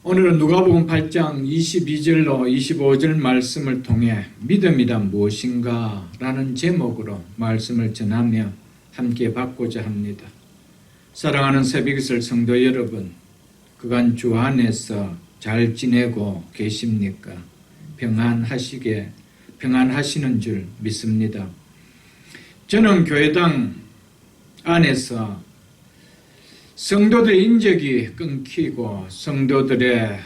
오늘은 누가복음 8장 22절로 25절 말씀을 통해 믿음이란 무엇인가 라는 제목으로 말씀을 전하며 함께 받고자 합니다. 사랑하는 새벽이슬 성도 여러분, 그간 주 안에서 잘 지내고 계십니까? 평안하시는 줄 믿습니다. 저는 교회당 안에서 성도들의 인적이 끊기고 성도들의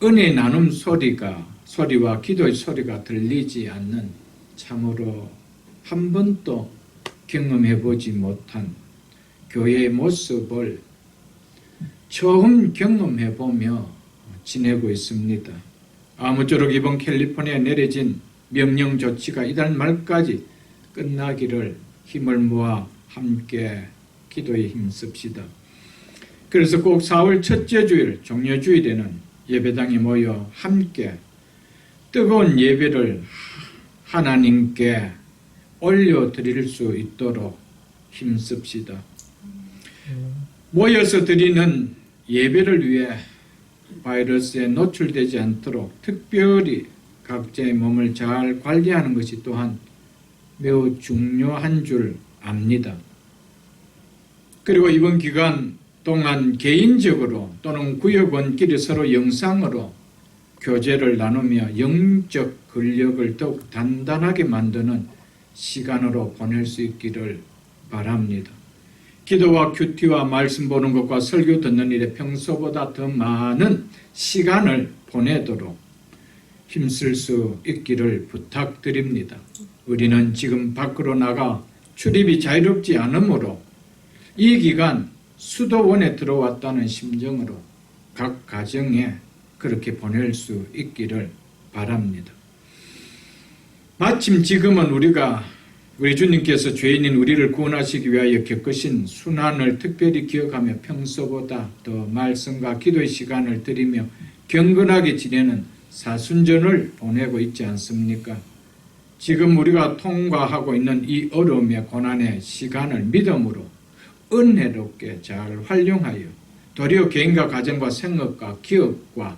은혜 나눔 소리와 기도의 소리가 들리지 않는, 참으로 한 번도 경험해보지 못한 교회의 모습을 처음 경험해보며 지내고 있습니다. 아무쪼록 이번 캘리포니아에 내려진 명령 조치가 이달 말까지 끝나기를 힘을 모아 함께 기도에 힘씁시다. 그래서 꼭 4월 첫째 주일 종료주일에는 예배당에 모여 함께 뜨거운 예배를 하나님께 올려드릴 수 있도록 힘씁시다. 모여서 드리는 예배를 위해 바이러스에 노출되지 않도록 특별히 각자의 몸을 잘 관리하는 것이 또한 매우 중요한 줄 압니다. 그리고 이번 기간 동안 개인적으로 또는 구역원끼리 서로 영상으로 교제를 나누며 영적 근력을 더욱 단단하게 만드는 시간으로 보낼 수 있기를 바랍니다. 기도와 큐티와 말씀 보는 것과 설교 듣는 일에 평소보다 더 많은 시간을 보내도록 힘쓸 수 있기를 부탁드립니다. 우리는 지금 밖으로 나가 출입이 자유롭지 않으므로 이 기간 수도원에 들어왔다는 심정으로 각 가정에 그렇게 보낼 수 있기를 바랍니다. 마침 지금은 우리 주님께서 죄인인 우리를 구원하시기 위하여 겪으신 순환을 특별히 기억하며 평소보다 더 말씀과 기도의 시간을 드리며 경건하게 지내는 사순전을 보내고 있지 않습니까? 지금 우리가 통과하고 있는 이 어려움의 고난의 시간을 믿음으로 은혜롭게 잘 활용하여 도리어 개인과 가정과 생업과 기업과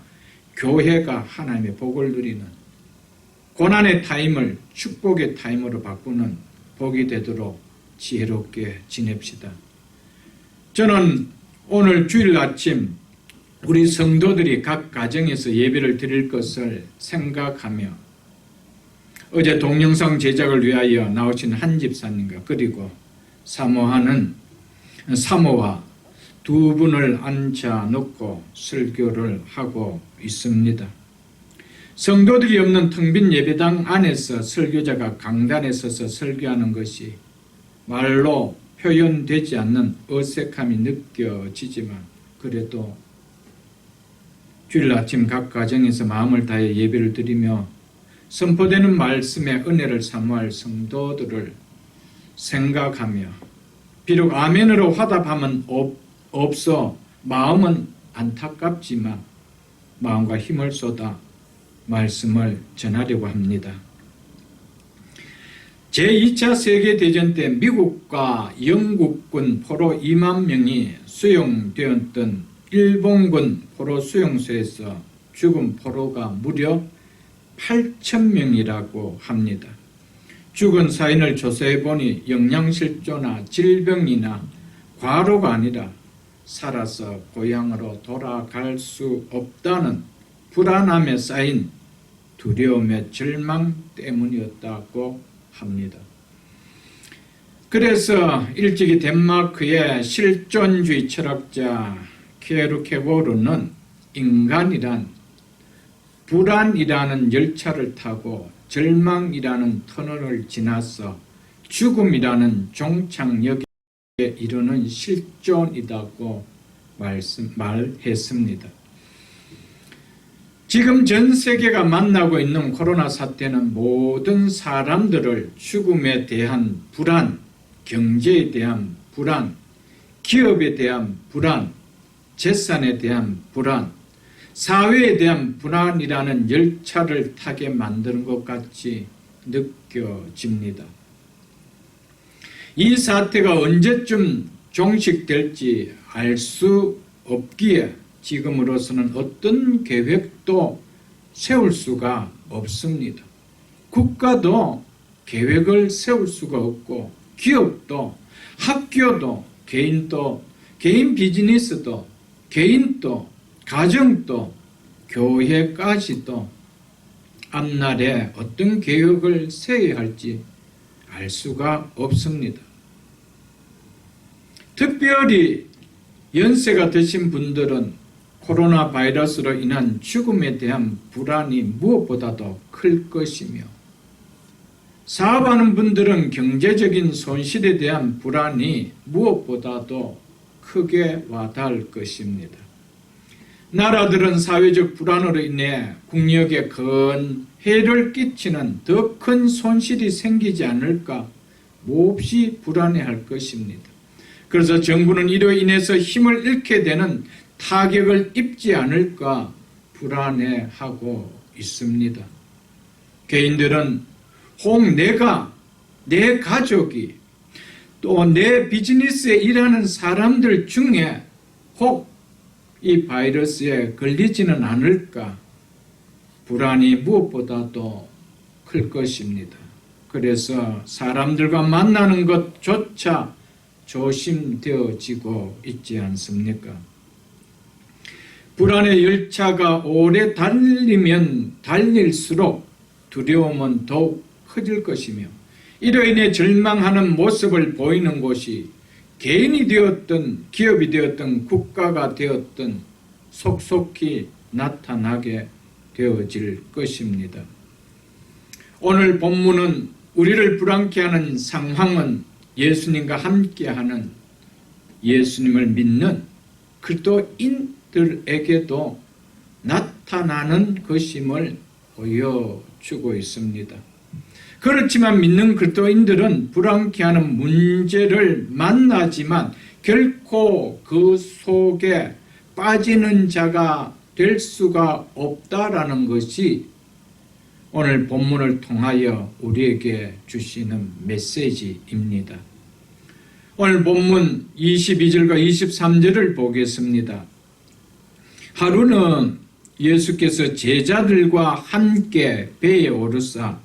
교회가 하나님의 복을 누리는 고난의 타임을 축복의 타임으로 바꾸는 복이 되도록 지혜롭게 지냅시다. 저는 오늘 주일 아침 우리 성도들이 각 가정에서 예배를 드릴 것을 생각하며 어제 동영상 제작을 위하여 나오신 한 집사님과 그리고 사모와 두 분을 앉혀놓고 설교를 하고 있습니다. 성도들이 없는 텅 빈 예배당 안에서 설교자가 강단에 서서 설교하는 것이 말로 표현되지 않는 어색함이 느껴지지만 그래도 주일 아침 각 가정에서 마음을 다해 예배를 드리며 선포되는 말씀의 은혜를 사모할 성도들을 생각하며 비록 아멘으로 화답하면 없어 마음은 안타깝지만 마음과 힘을 쏟아 말씀을 전하려고 합니다. 제2차 세계대전 때 미국과 영국군 포로 2만 명이 수용되었던 일본군 포로 수용소에서 죽은 포로가 무려 8,000명이라고 합니다. 죽은 사인을 조사해보니 영양실조나 질병이나 과로가 아니라 살아서 고향으로 돌아갈 수 없다는 불안함에 쌓인 두려움의 절망 때문이었다고 합니다. 그래서 일찍이 덴마크의 실존주의 철학자 케르케고르는 인간이란 불안이라는 열차를 타고 절망이라는 터널을 지나서 죽음이라는 종착역에 이르는 실존이라고 말했습니다. 지금 전 세계가 만나고 있는 코로나 사태는 모든 사람들을 죽음에 대한 불안, 경제에 대한 불안, 기업에 대한 불안, 재산에 대한 불안, 사회에 대한 불안이라는 열차를 타게 만드는 것 같이 느껴집니다. 이 사태가 언제쯤 종식될지 알 수 없기에 지금으로서는 어떤 계획도 세울 수가 없습니다. 국가도 계획을 세울 수가 없고 기업도 학교도 개인도 개인 비즈니스도 개인도 가정도 교회까지도 앞날에 어떤 계획을 세워야 할지 알 수가 없습니다. 특별히 연세가 드신 분들은 코로나 바이러스로 인한 죽음에 대한 불안이 무엇보다도 클 것이며 사업하는 분들은 경제적인 손실에 대한 불안이 무엇보다도 크게 와닿을 것입니다. 나라들은 사회적 불안으로 인해 국력에 큰 해를 끼치는 더 큰 손실이 생기지 않을까 몹시 불안해할 것입니다. 그래서 정부는 이로 인해서 힘을 잃게 되는 타격을 입지 않을까 불안해하고 있습니다. 개인들은 혹 내가, 내 가족이, 또 내 비즈니스에 일하는 사람들 중에 혹 이 바이러스에 걸리지는 않을까 불안이 무엇보다도 클 것입니다. 그래서 사람들과 만나는 것조차 조심되어지고 있지 않습니까? 불안의 열차가 오래 달리면 달릴수록 두려움은 더욱 커질 것이며 이로 인해 절망하는 모습을 보이는 곳이 개인이 되었든 기업이 되었든 국가가 되었든 속속히 나타나게 되어질 것입니다. 오늘 본문은 우리를 불안케 하는 상황은 예수님과 함께하는 예수님을 믿는 그리스도인들에게도 나타나는 것임을 보여주고 있습니다. 그렇지만 믿는 그리스도인들은 불안케 하는 문제를 만나지만 결코 그 속에 빠지는 자가 될 수가 없다라는 것이 오늘 본문을 통하여 우리에게 주시는 메시지입니다. 오늘 본문 22절과 23절을 보겠습니다. 하루는 예수께서 제자들과 함께 배에 오르사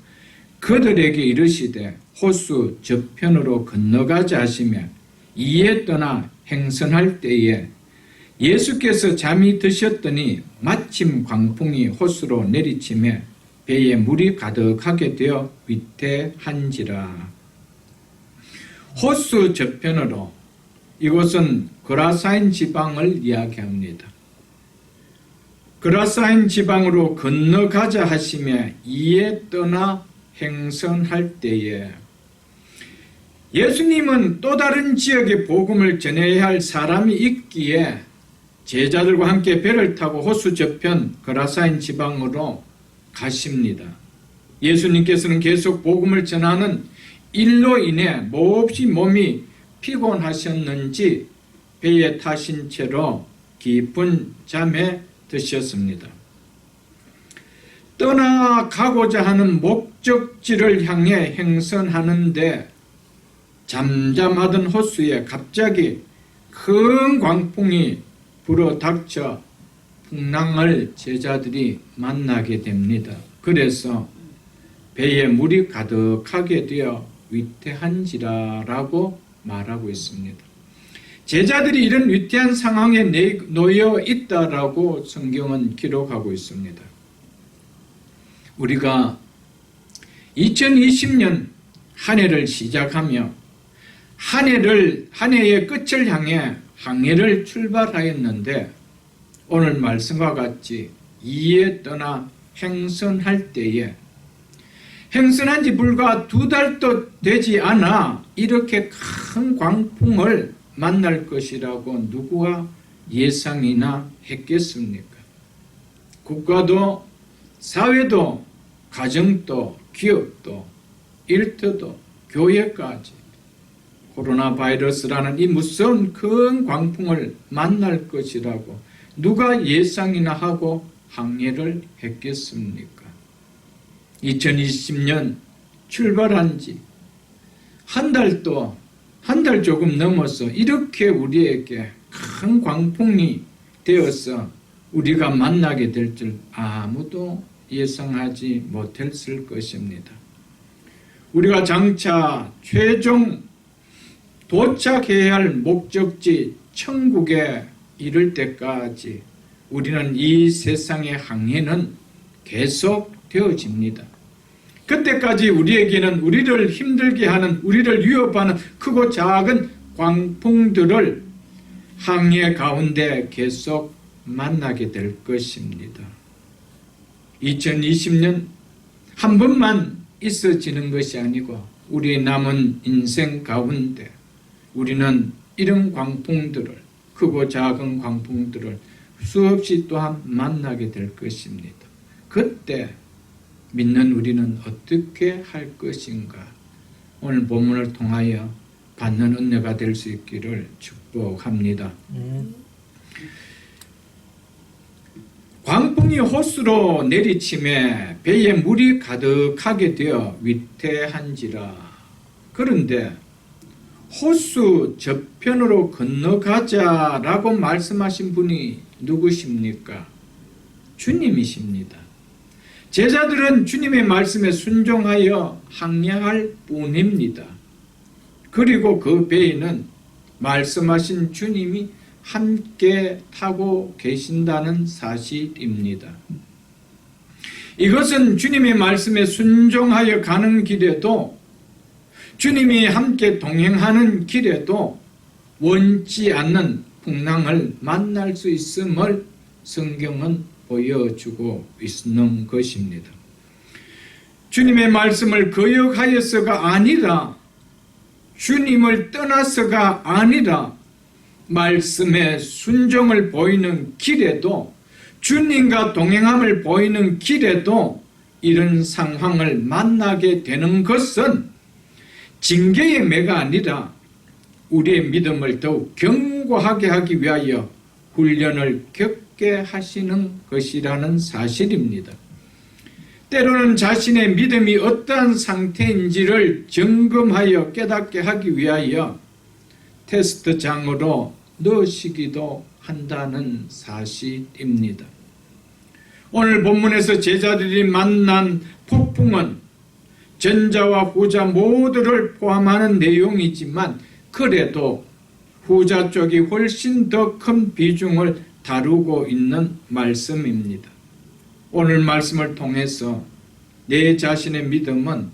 그들에게 이르시되 호수 저편으로 건너가자 하시며 이에 떠나 행선할 때에 예수께서 잠이 드셨더니 마침 광풍이 호수로 내리치매 배에 물이 가득하게 되어 위태한지라. 호수 저편으로, 이곳은 거라사인 지방을 이야기합니다. 거라사인 지방으로 건너가자 하시며 이에 떠나 행선할 때에 예수님은 또 다른 지역에 복음을 전해야 할 사람이 있기에 제자들과 함께 배를 타고 호수 저편 거라사인 지방으로 가십니다. 예수님께서는 계속 복음을 전하는 일로 인해 몹시 몸이 피곤하셨는지 배에 타신 채로 깊은 잠에 드셨습니다. 떠나가고자 하는 목적지를 향해 행선하는데 잠잠하던 호수에 갑자기 큰 광풍이 불어닥쳐 풍랑을 제자들이 만나게 됩니다. 그래서 배에 물이 가득하게 되어 위태한지라라고 말하고 있습니다. 제자들이 이런 위태한 상황에 놓여 있다라고 성경은 기록하고 있습니다. 우리가 2020년 한 해를 시작하며 한 해의 끝을 향해 항해를 출발하였는데 오늘 말씀과 같이 이에 떠나 행선할 때에 행선한 지 불과 2달도 되지 않아 이렇게 큰 광풍을 만날 것이라고 누구가 예상이나 했겠습니까? 국가도 사회도 가정도 기업도 일터도 교회까지 코로나 바이러스라는 이 무서운 큰 광풍을 만날 것이라고 누가 예상이나 하고 항해를 했겠습니까? 2020년 출발한 지 한 달 조금 넘어서 이렇게 우리에게 큰 광풍이 되어서 우리가 만나게 될 줄 아무도 예상하지 못했을 것입니다. 우리가 장차 최종 도착해야 할 목적지 천국에 이를 때까지 우리는 이 세상의 항해는 계속 되어집니다. 그때까지 우리에게는 우리를 힘들게 하는, 우리를 위협하는 크고 작은 광풍들을 항해 가운데 계속 만나게 될 것입니다. 2020년 한 번만 있어지는 것이 아니고 우리 남은 인생 가운데 우리는 이런 광풍들을, 크고 작은 광풍들을 수없이 또한 만나게 될 것입니다. 그때 믿는 우리는 어떻게 할 것인가? 오늘 본문을 통하여 받는 은혜가 될 수 있기를 축복합니다. 광풍이 호수로 내리침에 배에 물이 가득하게 되어 위태한지라. 그런데 호수 저편으로 건너가자라고 말씀하신 분이 누구십니까? 주님이십니다. 제자들은 주님의 말씀에 순종하여 항해할 뿐입니다. 그리고 그 배에는 말씀하신 주님이 함께 타고 계신다는 사실입니다. 이것은 주님의 말씀에 순종하여 가는 길에도, 주님이 함께 동행하는 길에도 원치 않는 풍랑을 만날 수 있음을 성경은 보여주고 있는 것입니다. 주님의 말씀을 거역하여서가 아니라, 주님을 떠나서가 아니라, 말씀에 순종을 보이는 길에도, 주님과 동행함을 보이는 길에도 이런 상황을 만나게 되는 것은 징계의 매가 아니라 우리의 믿음을 더욱 견고하게 하기 위하여 훈련을 겪게 하시는 것이라는 사실입니다. 때로는 자신의 믿음이 어떠한 상태인지를 점검하여 깨닫게 하기 위하여 테스트장으로 넣으시기도 한다는 사실입니다. 오늘 본문에서 제자들이 만난 폭풍은 전자와 후자 모두를 포함하는 내용이지만 그래도 후자 쪽이 훨씬 더 큰 비중을 다루고 있는 말씀입니다. 오늘 말씀을 통해서 내 자신의 믿음은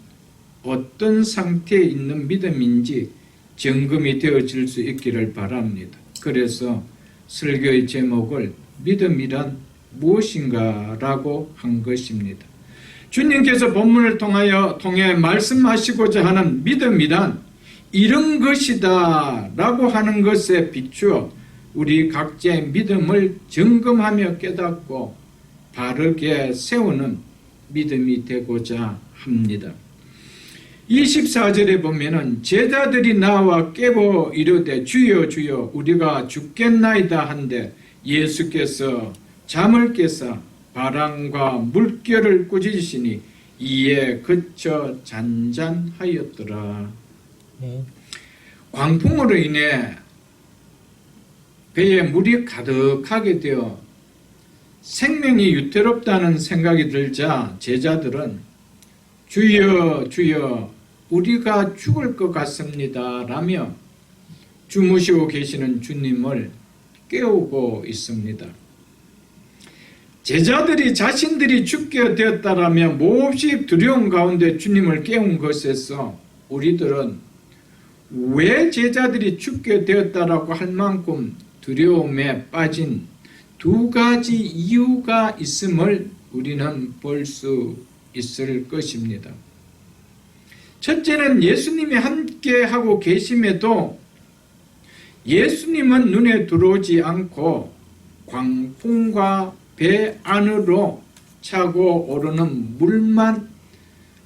어떤 상태에 있는 믿음인지 점검이 되어질 수 있기를 바랍니다. 그래서 설교의 제목을 믿음이란 무엇인가 라고 한 것입니다. 주님께서 본문을 통해 말씀하시고자 하는 믿음이란 이런 것이다 라고 하는 것에 비추어 우리 각자의 믿음을 점검하며 깨닫고 바르게 세우는 믿음이 되고자 합니다. 24절에 보면은 제자들이 나와 깨워 이르되 주여 주여 우리가 죽겠나이다 한데 예수께서 잠을 깨사 바람과 물결을 꾸짖으시니 이에 그쳐 잔잔하였더라. 광풍으로 인해 배에 물이 가득하게 되어 생명이 유태롭다는 생각이 들자 제자들은 주여 주여 우리가 죽을 것 같습니다 라며 주무시고 계시는 주님을 깨우고 있습니다. 제자들이 자신들이 죽게 되었다라며 몹시 두려움 가운데 주님을 깨운 것에서 우리들은 왜 제자들이 죽게 되었다라고 할 만큼 두려움에 빠진 두 가지 이유가 있음을 우리는 볼 수 있을 것입니다. 첫째는 예수님이 함께 하고 계심에도 예수님은 눈에 들어오지 않고 광풍과 배 안으로 차고 오르는 물만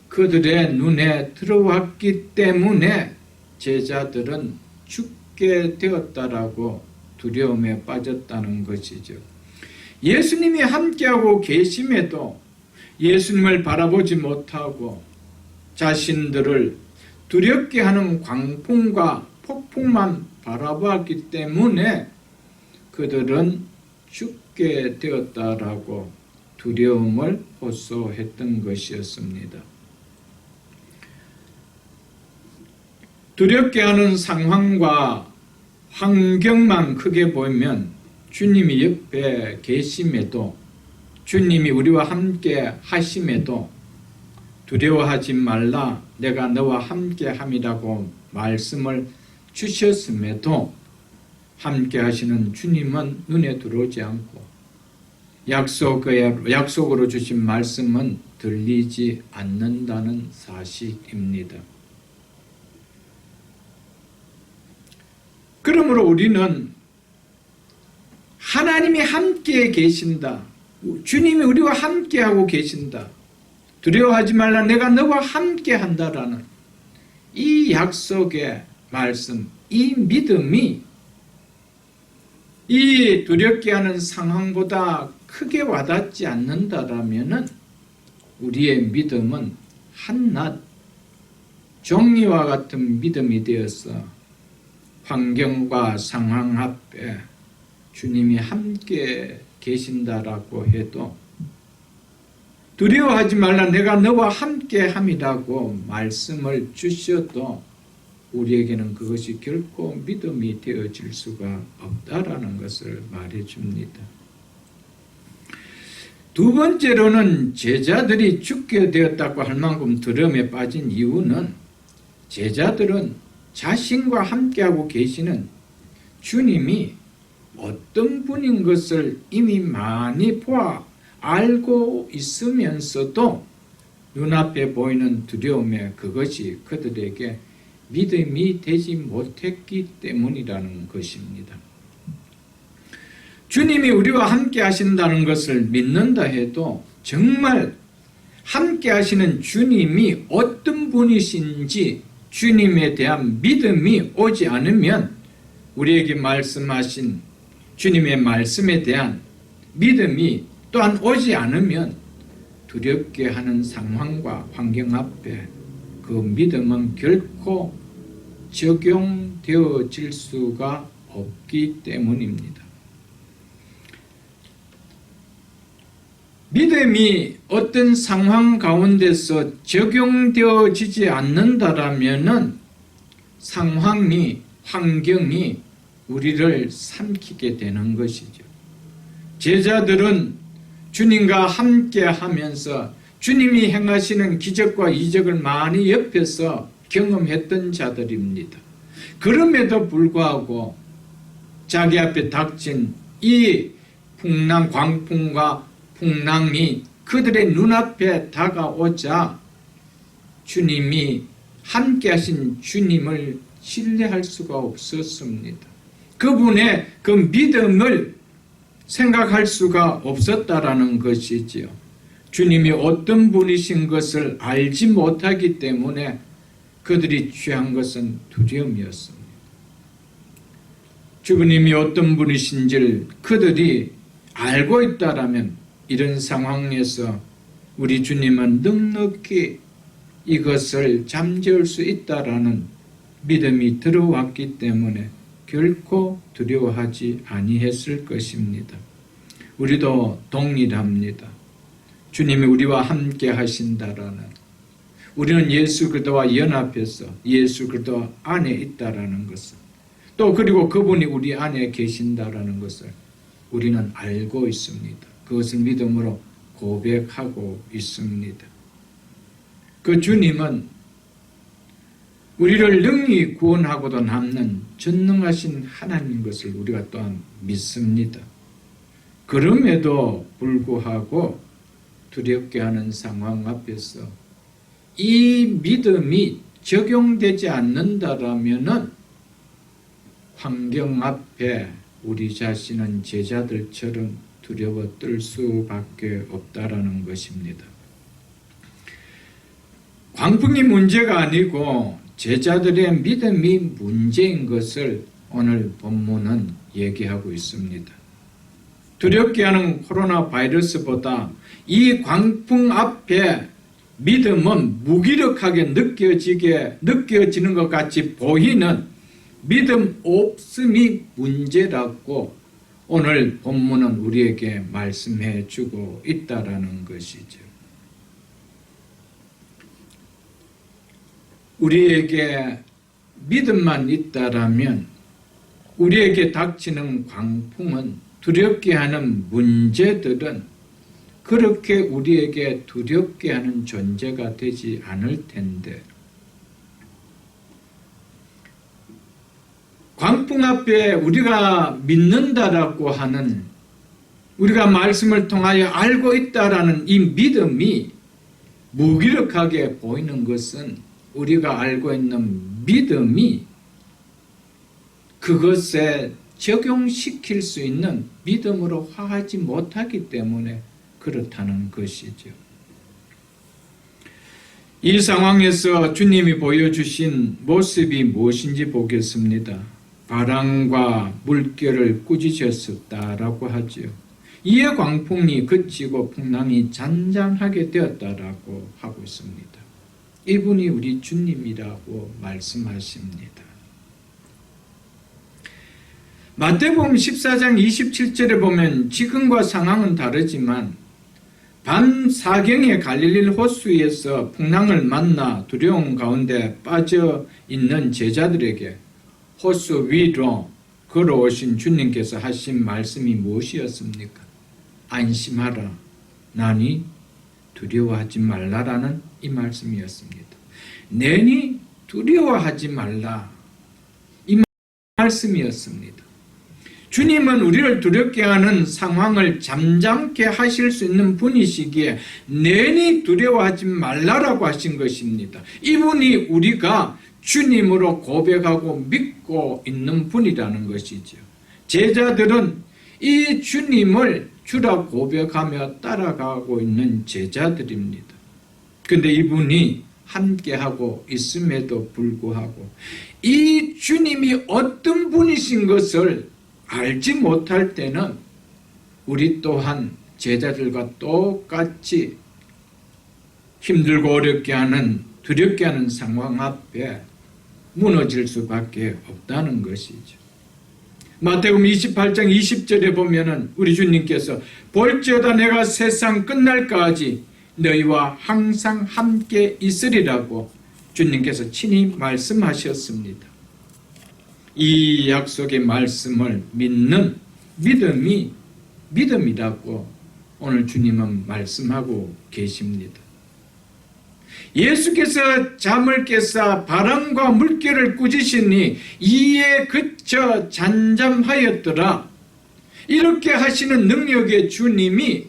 그들의 눈에 들어왔기 때문에 제자들은 죽게 되었다라고 두려움에 빠졌다는 것이죠. 예수님이 함께하고 계심에도 예수님을 바라보지 못하고 자신들을 두렵게 하는 광풍과 폭풍만 바라보았기 때문에 그들은 죽게 되었다라고 두려움을 호소했던 것이었습니다. 두렵게 하는 상황과 환경만 크게 보이면 주님이 옆에 계심에도, 주님이 우리와 함께 하심에도 두려워하지 말라, 내가 너와 함께 함이라고 말씀을 주셨음에도 함께 하시는 주님은 눈에 들어오지 않고 약속으로 주신 말씀은 들리지 않는다는 사실입니다. 그러므로 우리는 하나님이 함께 계신다, 주님이 우리와 함께하고 계신다, 두려워하지 말라, 내가 너와 함께 한다라는 이 약속의 말씀, 이 믿음이 이 두렵게 하는 상황보다 크게 와닿지 않는다라면 우리의 믿음은 한낱 종이와 같은 믿음이 되어서 환경과 상황 앞에 주님이 함께 계신다라고 해도, 두려워하지 말라, 내가 너와 함께 함이라고 말씀을 주셔도 우리에게는 그것이 결코 믿음이 되어질 수가 없다라는 것을 말해줍니다. 두 번째로는 제자들이 죽게 되었다고 할 만큼 두려움에 빠진 이유는, 제자들은 자신과 함께하고 계시는 주님이 어떤 분인 것을 이미 많이 보아 알고 있으면서도 눈앞에 보이는 두려움에 그것이 그들에게 믿음이 되지 못했기 때문이라는 것입니다. 주님이 우리와 함께 하신다는 것을 믿는다 해도 정말 함께 하시는 주님이 어떤 분이신지 주님에 대한 믿음이 오지 않으면, 우리에게 말씀하신 주님의 말씀에 대한 믿음이 또한 오지 않으면 두렵게 하는 상황과 환경 앞에 그 믿음은 결코 적용되어질 수가 없기 때문입니다. 믿음이 어떤 상황 가운데서 적용되어지지 않는다라면 상황이, 환경이 우리를 삼키게 되는 것이죠. 제자들은 주님과 함께 하면서 주님이 행하시는 기적과 이적을 많이 옆에서 경험했던 자들입니다. 그럼에도 불구하고 자기 앞에 닥친 이 광풍과 풍랑이 그들의 눈앞에 다가오자 주님이 함께 하신 주님을 신뢰할 수가 없었습니다. 그분의 그 믿음을 생각할 수가 없었다라는 것이지요. 주님이 어떤 분이신 것을 알지 못하기 때문에 그들이 취한 것은 두려움이었습니다. 주님이 어떤 분이신지를 그들이 알고 있다라면 이런 상황에서 우리 주님은 넉넉히 이것을 잠재울 수 있다라는 믿음이 들어왔기 때문에 결코 두려워하지 아니했을 것입니다. 우리도 동일합니다. 주님이 우리와 함께 하신다라는, 우리는 예수 그리스도와 연합해서 예수 그리스도 안에 있다라는 것을, 또 그리고 그분이 우리 안에 계신다라는 것을 우리는 알고 있습니다. 그것을 믿음으로 고백하고 있습니다. 그 주님은 우리를 능히 구원하고도 남는 전능하신 하나님인 것을 우리가 또한 믿습니다. 그럼에도 불구하고 두렵게 하는 상황 앞에서 이 믿음이 적용되지 않는다라면은 환경 앞에 우리 자신은 제자들처럼 두려워 떨 수밖에 없다라는 것입니다. 광풍이 문제가 아니고 제자들의 믿음이 문제인 것을 오늘 본문은 얘기하고 있습니다. 두렵게 하는 코로나 바이러스보다 이 광풍 앞에 믿음은 무기력하게 느껴지는 것 같이 보이는 믿음 없음이 문제라고 오늘 본문은 우리에게 말씀해 주고 있다라는 것이죠. 우리에게 믿음만 있다라면 우리에게 닥치는 광풍은, 두렵게 하는 문제들은 그렇게 우리에게 두렵게 하는 존재가 되지 않을 텐데, 광풍 앞에 우리가 믿는다라고 하는, 우리가 말씀을 통하여 알고 있다라는 이 믿음이 무기력하게 보이는 것은 우리가 알고 있는 믿음이 그것에 적용시킬 수 있는 믿음으로 화하지 못하기 때문에 그렇다는 것이죠. 이 상황에서 주님이 보여주신 모습이 무엇인지 보겠습니다. 바람과 물결을 꾸짖으셨다라고 하죠. 이에 광풍이 그치고 풍랑이 잔잔하게 되었다라고 하고 있습니다. 이분이 우리 주님이라고 말씀하십니다. 마태복음 14장 27절에 보면 지금과 상황은 다르지만 밤 사경에 갈릴리 호수에서 풍랑을 만나 두려움 가운데 빠져 있는 제자들에게 호수 위로 걸어오신 주님께서 하신 말씀이 무엇이었습니까? 안심하라, 나니 두려워하지 말라라는 이 말씀이었습니다. 내니 두려워하지 말라, 이 말씀이었습니다. 주님은 우리를 두렵게 하는 상황을 잠잠케 하실 수 있는 분이시기에 내니 두려워하지 말라라고 하신 것입니다. 이분이 우리가 주님으로 고백하고 믿고 있는 분이라는 것이죠. 제자들은 이 주님을 주라 고백하며 따라가고 있는 제자들입니다. 그런데 이분이 함께하고 있음에도 불구하고 이 주님이 어떤 분이신 것을 알지 못할 때는 우리 또한 제자들과 똑같이 힘들고 어렵게 하는, 두렵게 하는 상황 앞에 무너질 수밖에 없다는 것이죠. 마태복음 28장 20절에 보면은 우리 주님께서 볼지어다 내가 세상 끝날까지 너희와 항상 함께 있으리라고 주님께서 친히 말씀하셨습니다. 이 약속의 말씀을 믿는 믿음이 믿음이라고 오늘 주님은 말씀하고 계십니다. 예수께서 잠을 깨사 바람과 물결을 꾸짖으니 이에 그쳐 잠잠하였더라. 이렇게 하시는 능력의 주님이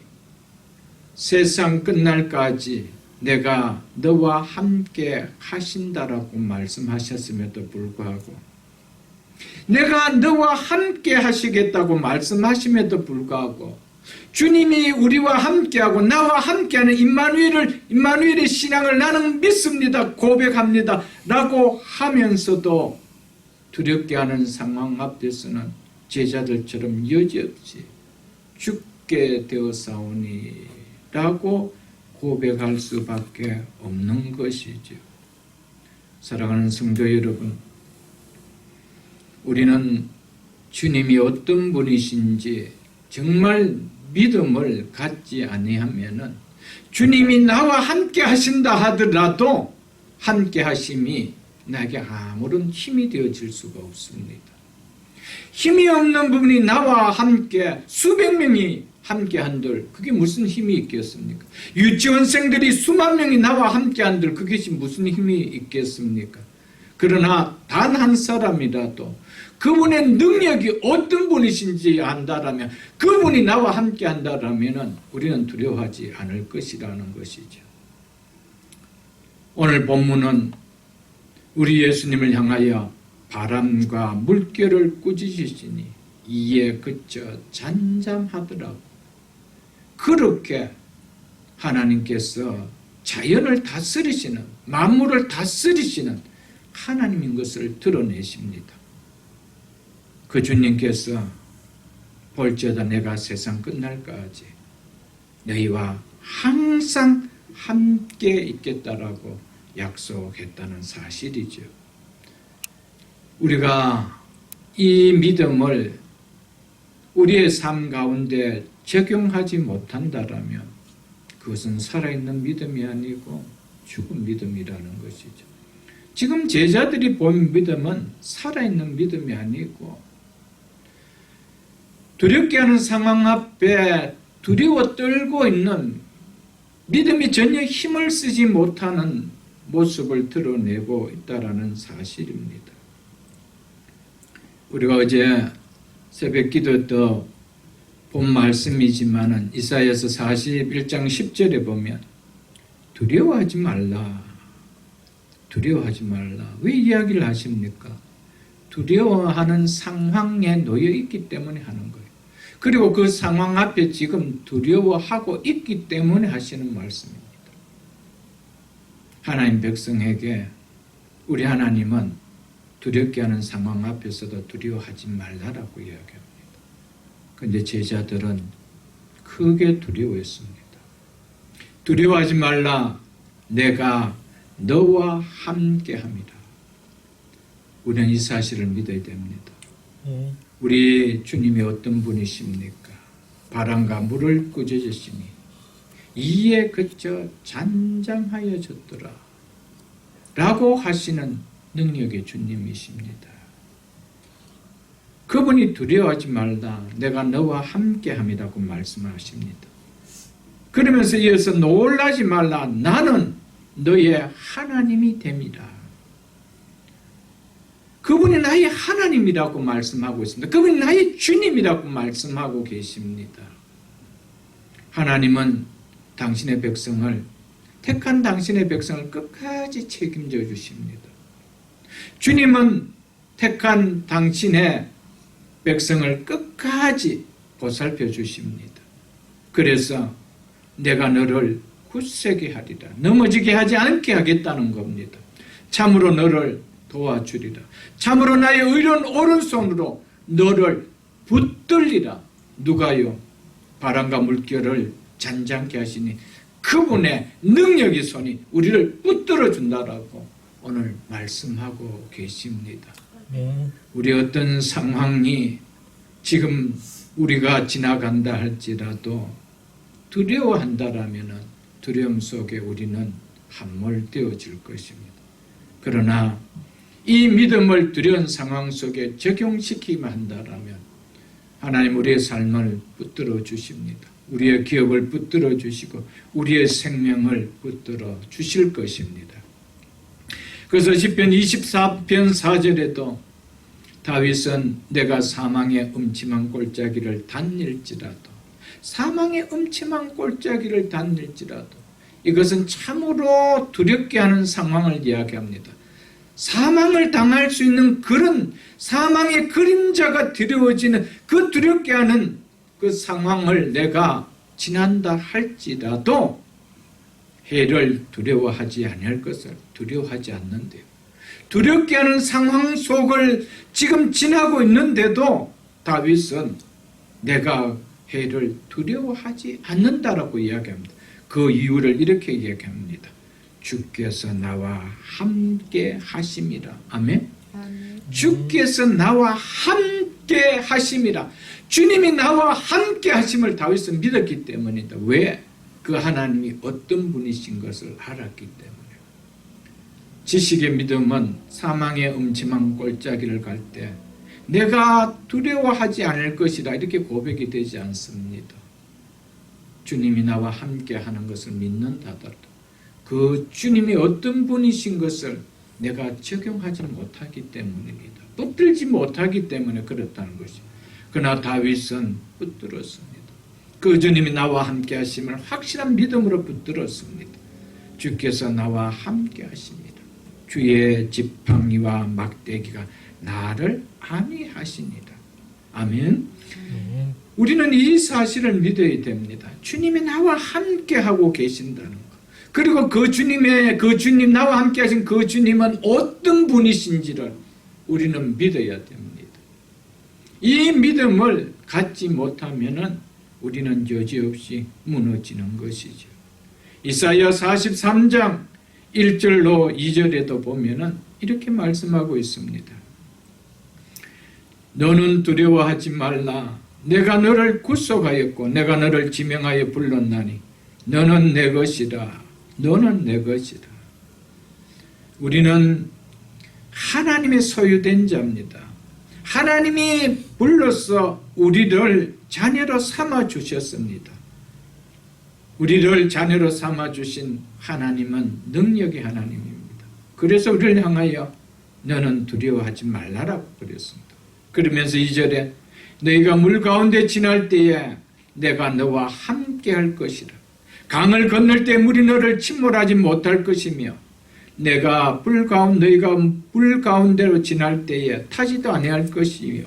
세상 끝날까지 내가 너와 함께 하신다라고 말씀하셨음에도 불구하고, 내가 너와 함께 하시겠다고 말씀하심에도 불구하고 주님이 우리와 함께하고 나와 함께하는 임마누엘의 신앙을 나는 믿습니다, 고백합니다 라고 하면서도 두렵게 하는 상황 앞에서는 제자들처럼 여지없이 죽게 되었사오니 라고 고백할 수밖에 없는 것이죠. 사랑하는 성도 여러분, 우리는 주님이 어떤 분이신지 정말 믿음을 갖지 아니하면은 주님이 나와 함께 하신다 하더라도 함께 하심이 나에게 아무런 힘이 되어질 수가 없습니다. 힘이 없는 부분이 나와 함께 수백 명이 함께 한들 그게 무슨 힘이 있겠습니까? 유치원생들이 수만 명이 나와 함께 한들 그것이 무슨 힘이 있겠습니까? 그러나 단 한 사람이라도 그분의 능력이 어떤 분이신지 안다라면, 그분이 나와 함께 한다라면 우리는 두려워하지 않을 것이라는 것이죠. 오늘 본문은 우리 예수님을 향하여 바람과 물결을 꾸짖으시니 이에 그쳐 잠잠하더라고. 그렇게 하나님께서 자연을 다스리시는, 만물을 다스리시는 하나님인 것을 드러내십니다. 그 주님께서 볼지어다 내가 세상 끝날까지 너희와 항상 함께 있겠다라고 약속했다는 사실이죠. 우리가 이 믿음을 우리의 삶 가운데 적용하지 못한다라면 그것은 살아있는 믿음이 아니고 죽은 믿음이라는 것이죠. 지금 제자들이 본 믿음은 살아있는 믿음이 아니고 두렵게 하는 상황 앞에 두려워 떨고 있는 믿음이 전혀 힘을 쓰지 못하는 모습을 드러내고 있다는 사실입니다. 우리가 어제 새벽 기도 때 본 말씀이지만은 이사야서 41장 10절에 보면 두려워하지 말라. 두려워하지 말라. 왜 이야기를 하십니까? 두려워하는 상황에 놓여 있기 때문에 하는 거예요. 그리고 그 상황 앞에 지금 두려워하고 있기 때문에 하시는 말씀입니다. 하나님 백성에게 우리 하나님은 두렵게 하는 상황 앞에서도 두려워하지 말라라고 이야기합니다. 그런데 제자들은 크게 두려워했습니다. 두려워하지 말라. 내가 너와 함께합니다. 우리는 이 사실을 믿어야 됩니다. 우리 주님이 어떤 분이십니까? 바람과 물을 꾸짖으시니 이에 그쳐 잔잔하여졌더라 라고 하시는 능력의 주님이십니다. 그분이 두려워하지 말라. 내가 너와 함께함이라고 말씀하십니다. 그러면서 이어서 놀라지 말라. 나는 너의 하나님이 됨이라. 그분이 나의 하나님이라고 말씀하고 있습니다. 그분이 나의 주님이라고 말씀하고 계십니다. 하나님은 당신의 백성을, 택한 당신의 백성을 끝까지 책임져 주십니다. 주님은 택한 당신의 백성을 끝까지 보살펴 주십니다. 그래서 내가 너를 굳세게 하리라. 넘어지게 하지 않게 하겠다는 겁니다. 참으로 너를 도와주리라. 참으로 나의 의로운 오른손으로 너를 붙들리라. 누가요? 바람과 물결을 잔잔케 하시니 그분의 능력의 손이 우리를 붙들어 준다라고 오늘 말씀하고 계십니다. 우리 어떤 상황이 지금 우리가 지나간다 할지라도 두려워한다라면 두려움 속에 우리는 함몰되어질 것입니다. 그러나 이 믿음을 두려운 상황 속에 적용시키면 한다라면 하나님 우리의 삶을 붙들어 주십니다. 우리의 기업을 붙들어 주시고 우리의 생명을 붙들어 주실 것입니다. 그래서 시편 24편 4절에도 다윗은 내가 사망의 음침한 골짜기를 다닐지라도, 사망의 음침한 골짜기를 다닐지라도, 이것은 참으로 두렵게 하는 상황을 이야기합니다. 사망을 당할 수 있는 그런 사망의 그림자가 두려워지는 그 두렵게 하는 그 상황을 내가 지난다 할지라도 해를 두려워하지 아니할 것을 두려워하지 않는데요. 두렵게 하는 상황 속을 지금 지나고 있는데도 다윗은 내가 해를 두려워하지 않는다라고 이야기합니다. 그 이유를 이렇게 이야기합니다. 주께서 나와 함께 하심이라. 아멘. 주께서 나와 함께 하심이라. 주님이 나와 함께 하심을 다윗은 믿었기 때문이다. 왜? 그 하나님이 어떤 분이신 것을 알았기 때문에. 지식의 믿음은 사망의 음침한 골짜기를 갈 때 내가 두려워하지 않을 것이다 이렇게 고백이 되지 않습니다. 주님이 나와 함께 하는 것을 믿는다 하더라도 그 주님이 어떤 분이신 것을 내가 적용하지 못하기 때문입니다. 붙들지 못하기 때문에 그렇다는 것이죠. 그러나 다윗은 붙들었습니다. 그 주님이 나와 함께 하심을 확실한 믿음으로 붙들었습니다. 주께서 나와 함께 하십니다. 주의 지팡이와 막대기가 나를 안위하시니라. 아멘. 우리는 이 사실을 믿어야 됩니다. 주님이 나와 함께 하고 계신다는 것. 그리고 그 주님 나와 함께 하신 그 주님은 어떤 분이신지를 우리는 믿어야 됩니다. 이 믿음을 갖지 못하면은 우리는 여지없이 무너지는 것이죠. 이사야 43장 1절로 2절에도 보면은 이렇게 말씀하고 있습니다. 너는 두려워하지 말라. 내가 너를 구속하였고 내가 너를 지명하여 불렀나니 너는 내 것이라. 너는 내 것이라. 우리는 하나님의 소유된 자입니다. 하나님이 불러서 우리를 자녀로 삼아 주셨습니다. 우리를 자녀로 삼아 주신 하나님은 능력의 하나님입니다. 그래서 우리를 향하여 너는 두려워하지 말라라고 그랬습니다. 그러면서 2절에 너희가 물 가운데 지날 때에 내가 너와 함께 할 것이라. 강을 건널 때 물이 너를 침몰하지 못할 것이며 너희가 불 가운데로 지날 때에 타지도 아니할 것이며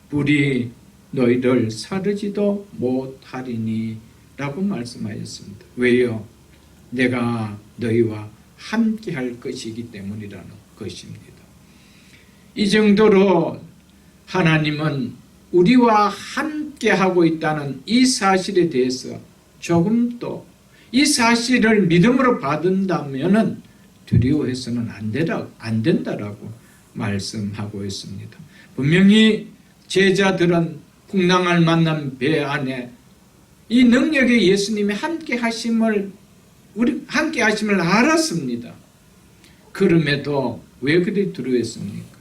불이 너희를 사르지도 못하리니 라고 말씀하였습니다. 왜요? 내가 너희와 함께 할 것이기 때문이라는 것입니다. 이 정도로 하나님은 우리와 함께 하고 있다는 이 사실에 대해서 조금 더 이 사실을 믿음으로 받는다면 두려워해서는 안 된다라고 말씀하고 있습니다. 분명히 제자들은 풍랑을 만난 배 안에 이 능력의 예수님이 함께 하심을 알았습니다. 그럼에도 왜 그리 두려워했습니까?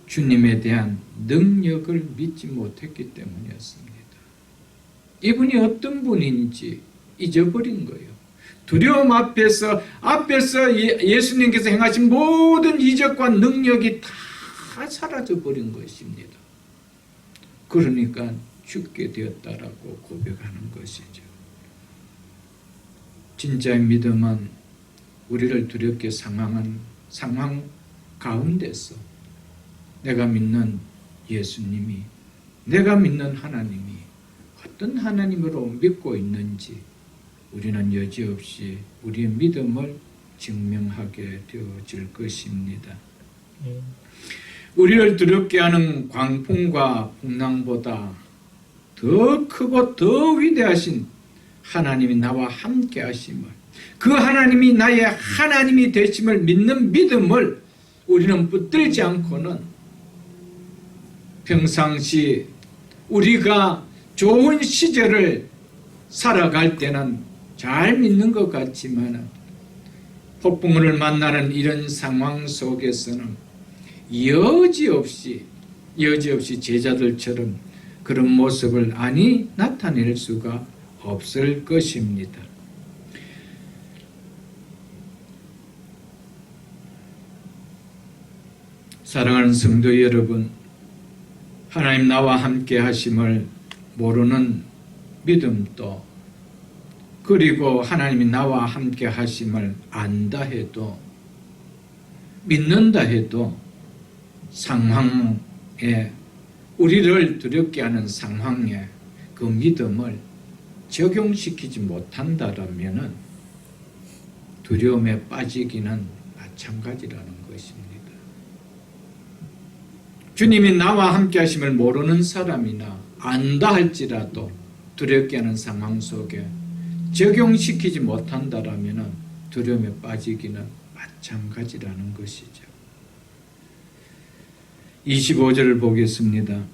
주님에 대한 능력을 믿지 못했기 때문이었습니다. 이분이 어떤 분인지 잊어버린 거예요. 두려움 앞에서 예수님께서 행하신 모든 이적과 능력이 다 사라져버린 것입니다. 그러니까 죽게 되었다라고 고백하는 것이죠. 진짜의 믿음은 우리를 두렵게 상황 가운데서 내가 믿는 예수님이, 내가 믿는 하나님이 어떤 하나님으로 믿고 있는지 우리는 여지없이 우리의 믿음을 증명하게 되어질 것입니다. 우리를 두렵게 하는 광풍과 풍랑보다 더 크고 더 위대하신 하나님이 나와 함께 하심을, 그 하나님이 나의 하나님이 되심을 믿는 믿음을 우리는 붙들지 않고는 평상시 우리가 좋은 시절을 살아갈 때는 잘 믿는 것 같지만 폭풍을 만나는 이런 상황 속에서는 여지없이 제자들처럼 그런 모습을 나타낼 수가 없을 것입니다. 사랑하는 성도 여러분, 하나님 나와 함께 하심을 모르는 믿음도, 그리고 하나님이 나와 함께 하심을 안다 해도, 믿는다 해도 상황에, 우리를 두렵게 하는 상황에 그 믿음을 적용시키지 못한다면 두려움에 빠지기는 마찬가지라는 것입니다. 주님이 나와 함께 하심을 모르는 사람이나 안다 할지라도 두렵게 하는 상황 속에 적용시키지 못한다면 두려움에 빠지기는 마찬가지라는 것이죠. 25절을 보겠습니다.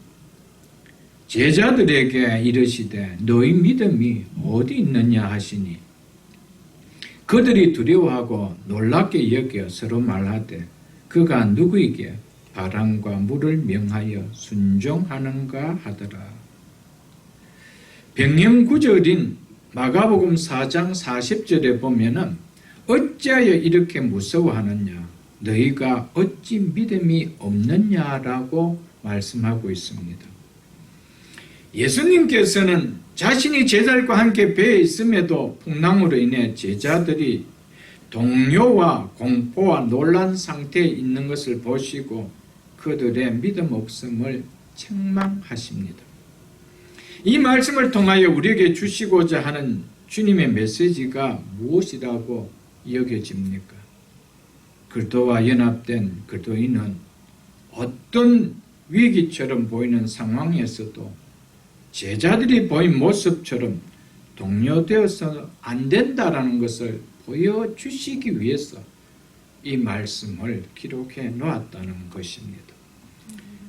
제자들에게 이르시되 너희 믿음이 어디 있느냐 하시니 그들이 두려워하고 놀랍게 여겨 서로 말하되 그가 누구에게 바람과 물을 명하여 순종하는가 하더라. 병명구절인 마가복음 4장 40절에 보면은 어찌하여 이렇게 무서워하느냐, 너희가 어찌 믿음이 없느냐라고 말씀하고 있습니다. 예수님께서는 자신이 제자들과 함께 배에 있음에도 풍랑으로 인해 제자들이 동요와 공포와 놀란 상태에 있는 것을 보시고 그들의 믿음 없음을 책망하십니다. 이 말씀을 통하여 우리에게 주시고자 하는 주님의 메시지가 무엇이라고 여겨집니까? 그리스도와 연합된 그리스도인은 어떤 위기처럼 보이는 상황에서도 제자들이 보인 모습처럼 동요되어서 안 된다라는 것을 보여주시기 위해서 이 말씀을 기록해 놓았다는 것입니다.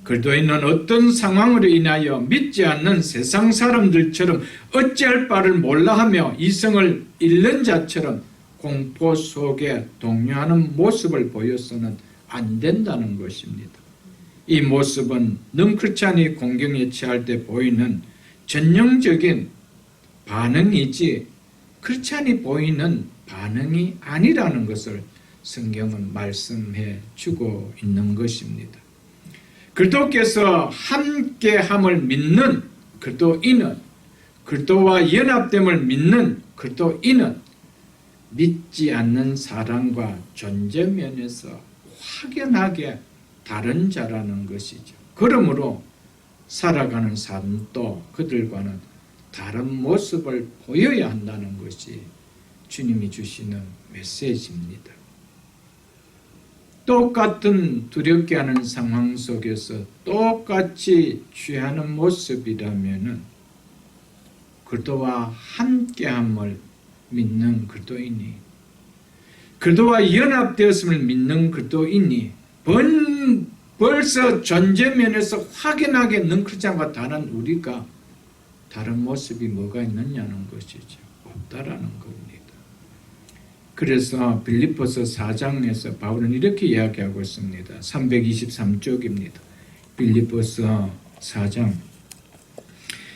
그리스도인은 어떤 상황으로 인하여 믿지 않는 세상 사람들처럼 어찌할 바를 몰라하며 이성을 잃는 자처럼 공포 속에 동요하는 모습을 보여서는 안 된다는 것입니다. 이 모습은 능크리스찬이 공경에 처할 때 보이는 전형적인 반응이지 크리스찬이 보이는 반응이 아니라는 것을 성경은 말씀해 주고 있는 것입니다. 그리스도께서 함께함을 믿는 그리스도인은, 그리스도와 연합됨을 믿는 그리스도인은 믿지 않는 사람과 존재 면에서 확연하게 다른 자라는 것이죠. 그러므로 살아가는 삶도 그들과는 다른 모습을 보여야 한다는 것이 주님이 주시는 메시지입니다. 똑같은 두렵게 하는 상황 속에서 똑같이 취하는 모습이라면 그리스도와 함께함을 믿는 그리스도인이, 그리스도와 연합되었음을 믿는 그리스도인이 벌써 존재면에서 확연하게 능크리스찬과 다른 우리가 다른 모습이 뭐가 있느냐는 것이죠. 없다라는 겁니다. 그래서 빌립보서 4장에서 바울은 이렇게 이야기하고 있습니다. 323쪽입니다. 빌립보서 4장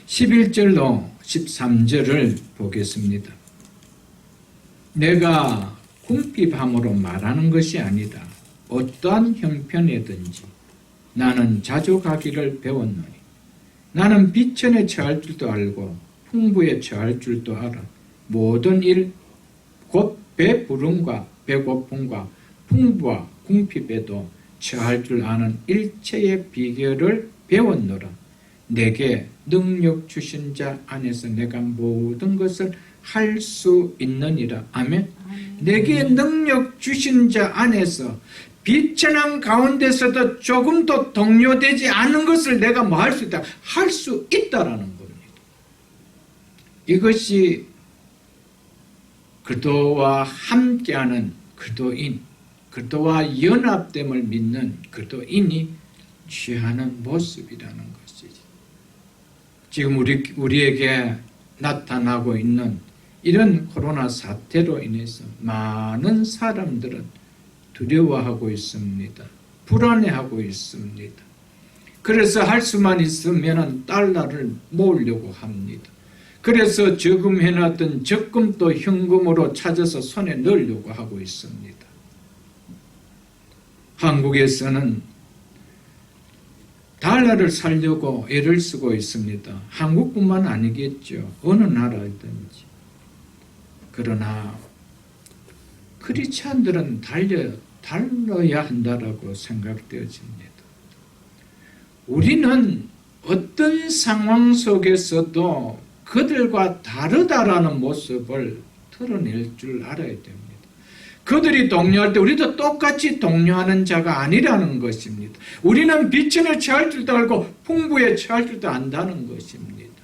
11절로 13절을 보겠습니다. 내가 궁핍함으로 말하는 것이 아니다. 어떠한 형편이든지 나는 자족하기를 배웠노니 나는 비천에 처할 줄도 알고 풍부에 처할 줄도 알아. 모든 일 곧 배부름과 배고픔과 풍부와 궁핍에도 처할 줄 아는 일체의 비결을 배웠노라. 내게 능력 주신 자 안에서 내가 모든 것을 할 수 있느니라. 아멘. 내게 능력 주신 자 안에서 비천한 가운데서도 조금도 동요되지 않은 것을 내가 뭐 할 수 있다? 할 수 있다라는 겁니다. 이것이 그리스도와 함께하는 그리스도인, 그리스도와 연합됨을 믿는 그리스도인이 취하는 모습이라는 것이지. 지금 우리에게 나타나고 있는 이런 코로나 사태로 인해서 많은 사람들은 두려워하고 있습니다. 불안해하고 있습니다. 그래서 할 수만 있으면 달러를 모으려고 합니다. 그래서 저금해놨던 적금도 현금으로 찾아서 손에 넣으려고 하고 있습니다. 한국에서는 달러를 살려고 애를 쓰고 있습니다. 한국뿐만 아니겠죠. 어느 나라든지. 그러나 크리스찬들은 달러야 한다라고 생각되어집니다. 우리는 어떤 상황 속에서도 그들과 다르다라는 모습을 드러낼 줄 알아야 됩니다. 그들이 동요할 때 우리도 똑같이 동요하는 자가 아니라는 것입니다. 우리는 비천에 처할 줄도 알고 풍부에 처할 줄도 안다는 것입니다.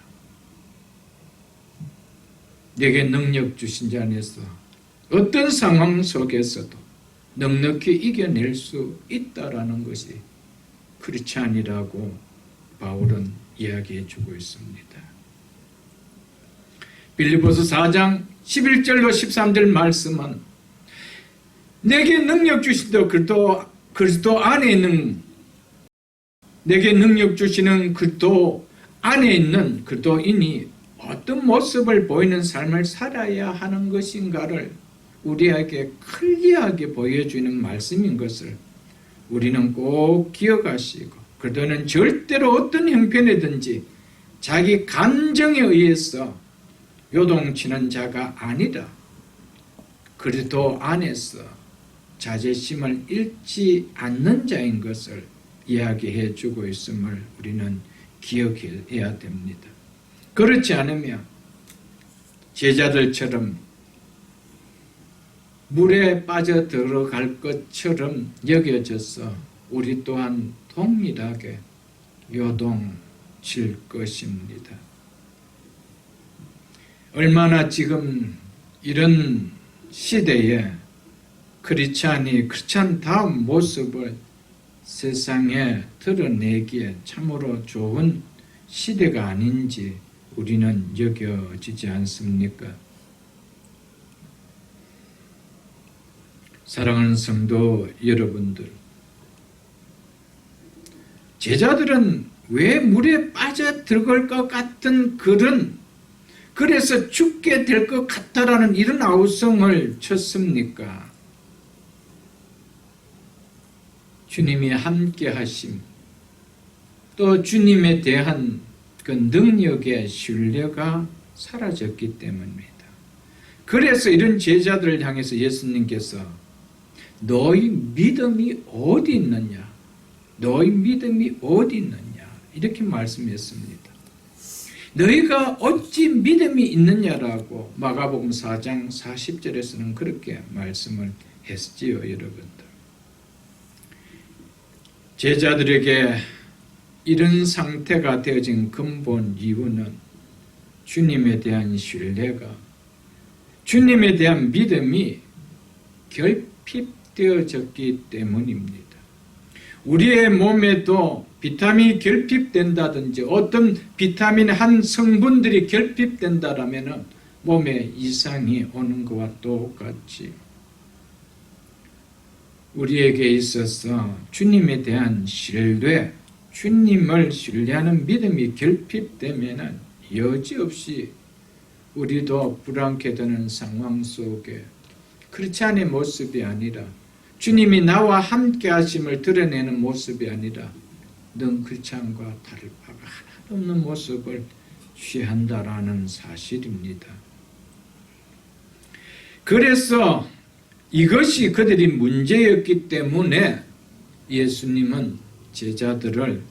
내게 능력 주신 자 안에서 어떤 상황 속에서도 넉넉히 이겨낼 수 있다라는 것이 크리스찬이라고 바울은 이야기해 주고 있습니다. 빌립보서 4장 11절로 13절 말씀은 내게 능력 주시도 그리스도 안에 있는, 내게 능력 주시는 그리스도 안에 있는 그리스도인이 어떤 모습을 보이는 삶을 살아야 하는 것인가를 우리에게 클리어하게 보여주는 말씀인 것을 우리는 꼭 기억하시고, 그들은 절대로 어떤 형편이든지 자기 감정에 의해서 요동치는 자가 아니라 그리스도 안에서 자존심을 잃지 않는 자인 것을 이야기해 주고 있음을 우리는 기억해야 됩니다. 그렇지 않으면 제자들처럼 물에 빠져 들어갈 것처럼 여겨져서 우리 또한 동일하게 요동칠 것입니다. 얼마나 지금 이런 시대에 크리스찬다운 모습을 세상에 드러내기에 참으로 좋은 시대가 아닌지 우리는 여겨지지 않습니까? 사랑하는 성도 여러분들, 제자들은 왜 물에 빠져들어갈 것 같은 그래서 죽게 될 것 같다라는 이런 아우성을 쳤습니까? 주님이 함께 하심, 또 주님에 대한 그 능력의 신뢰가 사라졌기 때문입니다. 그래서 이런 제자들을 향해서 예수님께서 너희 믿음이 어디 있느냐? 너희 믿음이 어디 있느냐? 이렇게 말씀했습니다. 너희가 어찌 믿음이 있느냐라고 마가복음 4장 40절에서는 그렇게 말씀을 했지요, 여러분들. 제자들에게 이런 상태가 되어진 근본 이유는 주님에 대한 신뢰가, 주님에 대한 믿음이 결핍되어졌기 때문입니다. 우리의 몸에도 비타민이 결핍된다든지 어떤 비타민 한 성분들이 결핍된다라면 몸에 이상이 오는 것과 똑같이 우리에게 있어서 주님에 대한 신뢰, 주님을 신뢰하는 믿음이 결핍되면 여지없이 우리도 불안케 되는 상황 속에 크리스찬의 모습이 아니라 주님이 나와 함께 하심을 드러내는 모습이 아니라 넌 크리스찬과 다를 바가 하나도 없는 모습을 취한다라는 사실입니다. 그래서 이것이 그들이 문제였기 때문에 예수님은 제자들을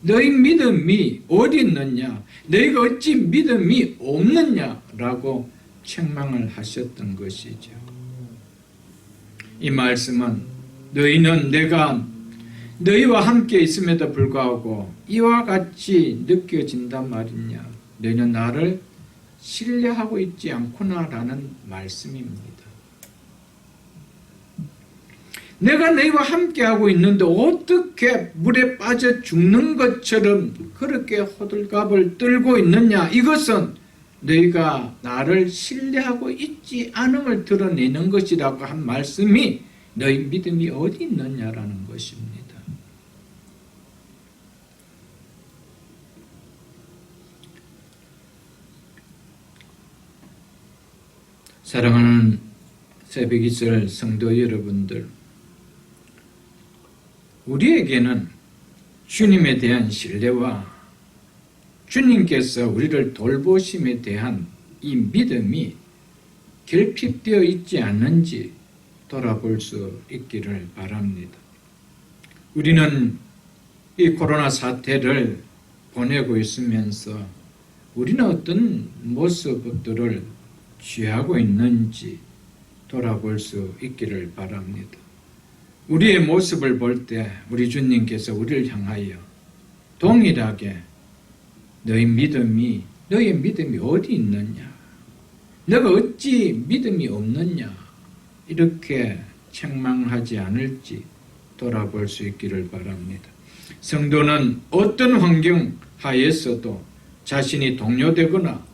너희 믿음이 어디 있느냐? 너희가 어찌 믿음이 없느냐라고 책망을 하셨던 것이죠. 이 말씀은 너희는 내가 너희와 함께 있음에도 불구하고 이와 같이 느껴진단 말이냐? 너희는 나를 신뢰하고 있지 않구나라는 말씀입니다. 내가 너희와 함께하고 있는데 어떻게 물에 빠져 죽는 것처럼 그렇게 호들갑을 떨고 있느냐? 이것은 너희가 나를 신뢰하고 있지 않음을 드러내는 것이라고 한 말씀이 너희 믿음이 어디 있느냐라는 것입니다. 사랑하는 새벽이슬 성도 여러분들, 우리에게는 주님에 대한 신뢰와 주님께서 우리를 돌보심에 대한 이 믿음이 결핍되어 있지 않는지 돌아볼 수 있기를 바랍니다. 우리는 이 코로나 사태를 보내고 있으면서 우리는 어떤 모습들을 취하고 있는지 돌아볼 수 있기를 바랍니다. 우리의 모습을 볼 때 우리 주님께서 우리를 향하여 동일하게 너의 믿음이 어디 있느냐? 너가 어찌 믿음이 없느냐? 이렇게 책망하지 않을지 돌아볼 수 있기를 바랍니다. 성도는 어떤 환경 하에서도 자신이 동요되거나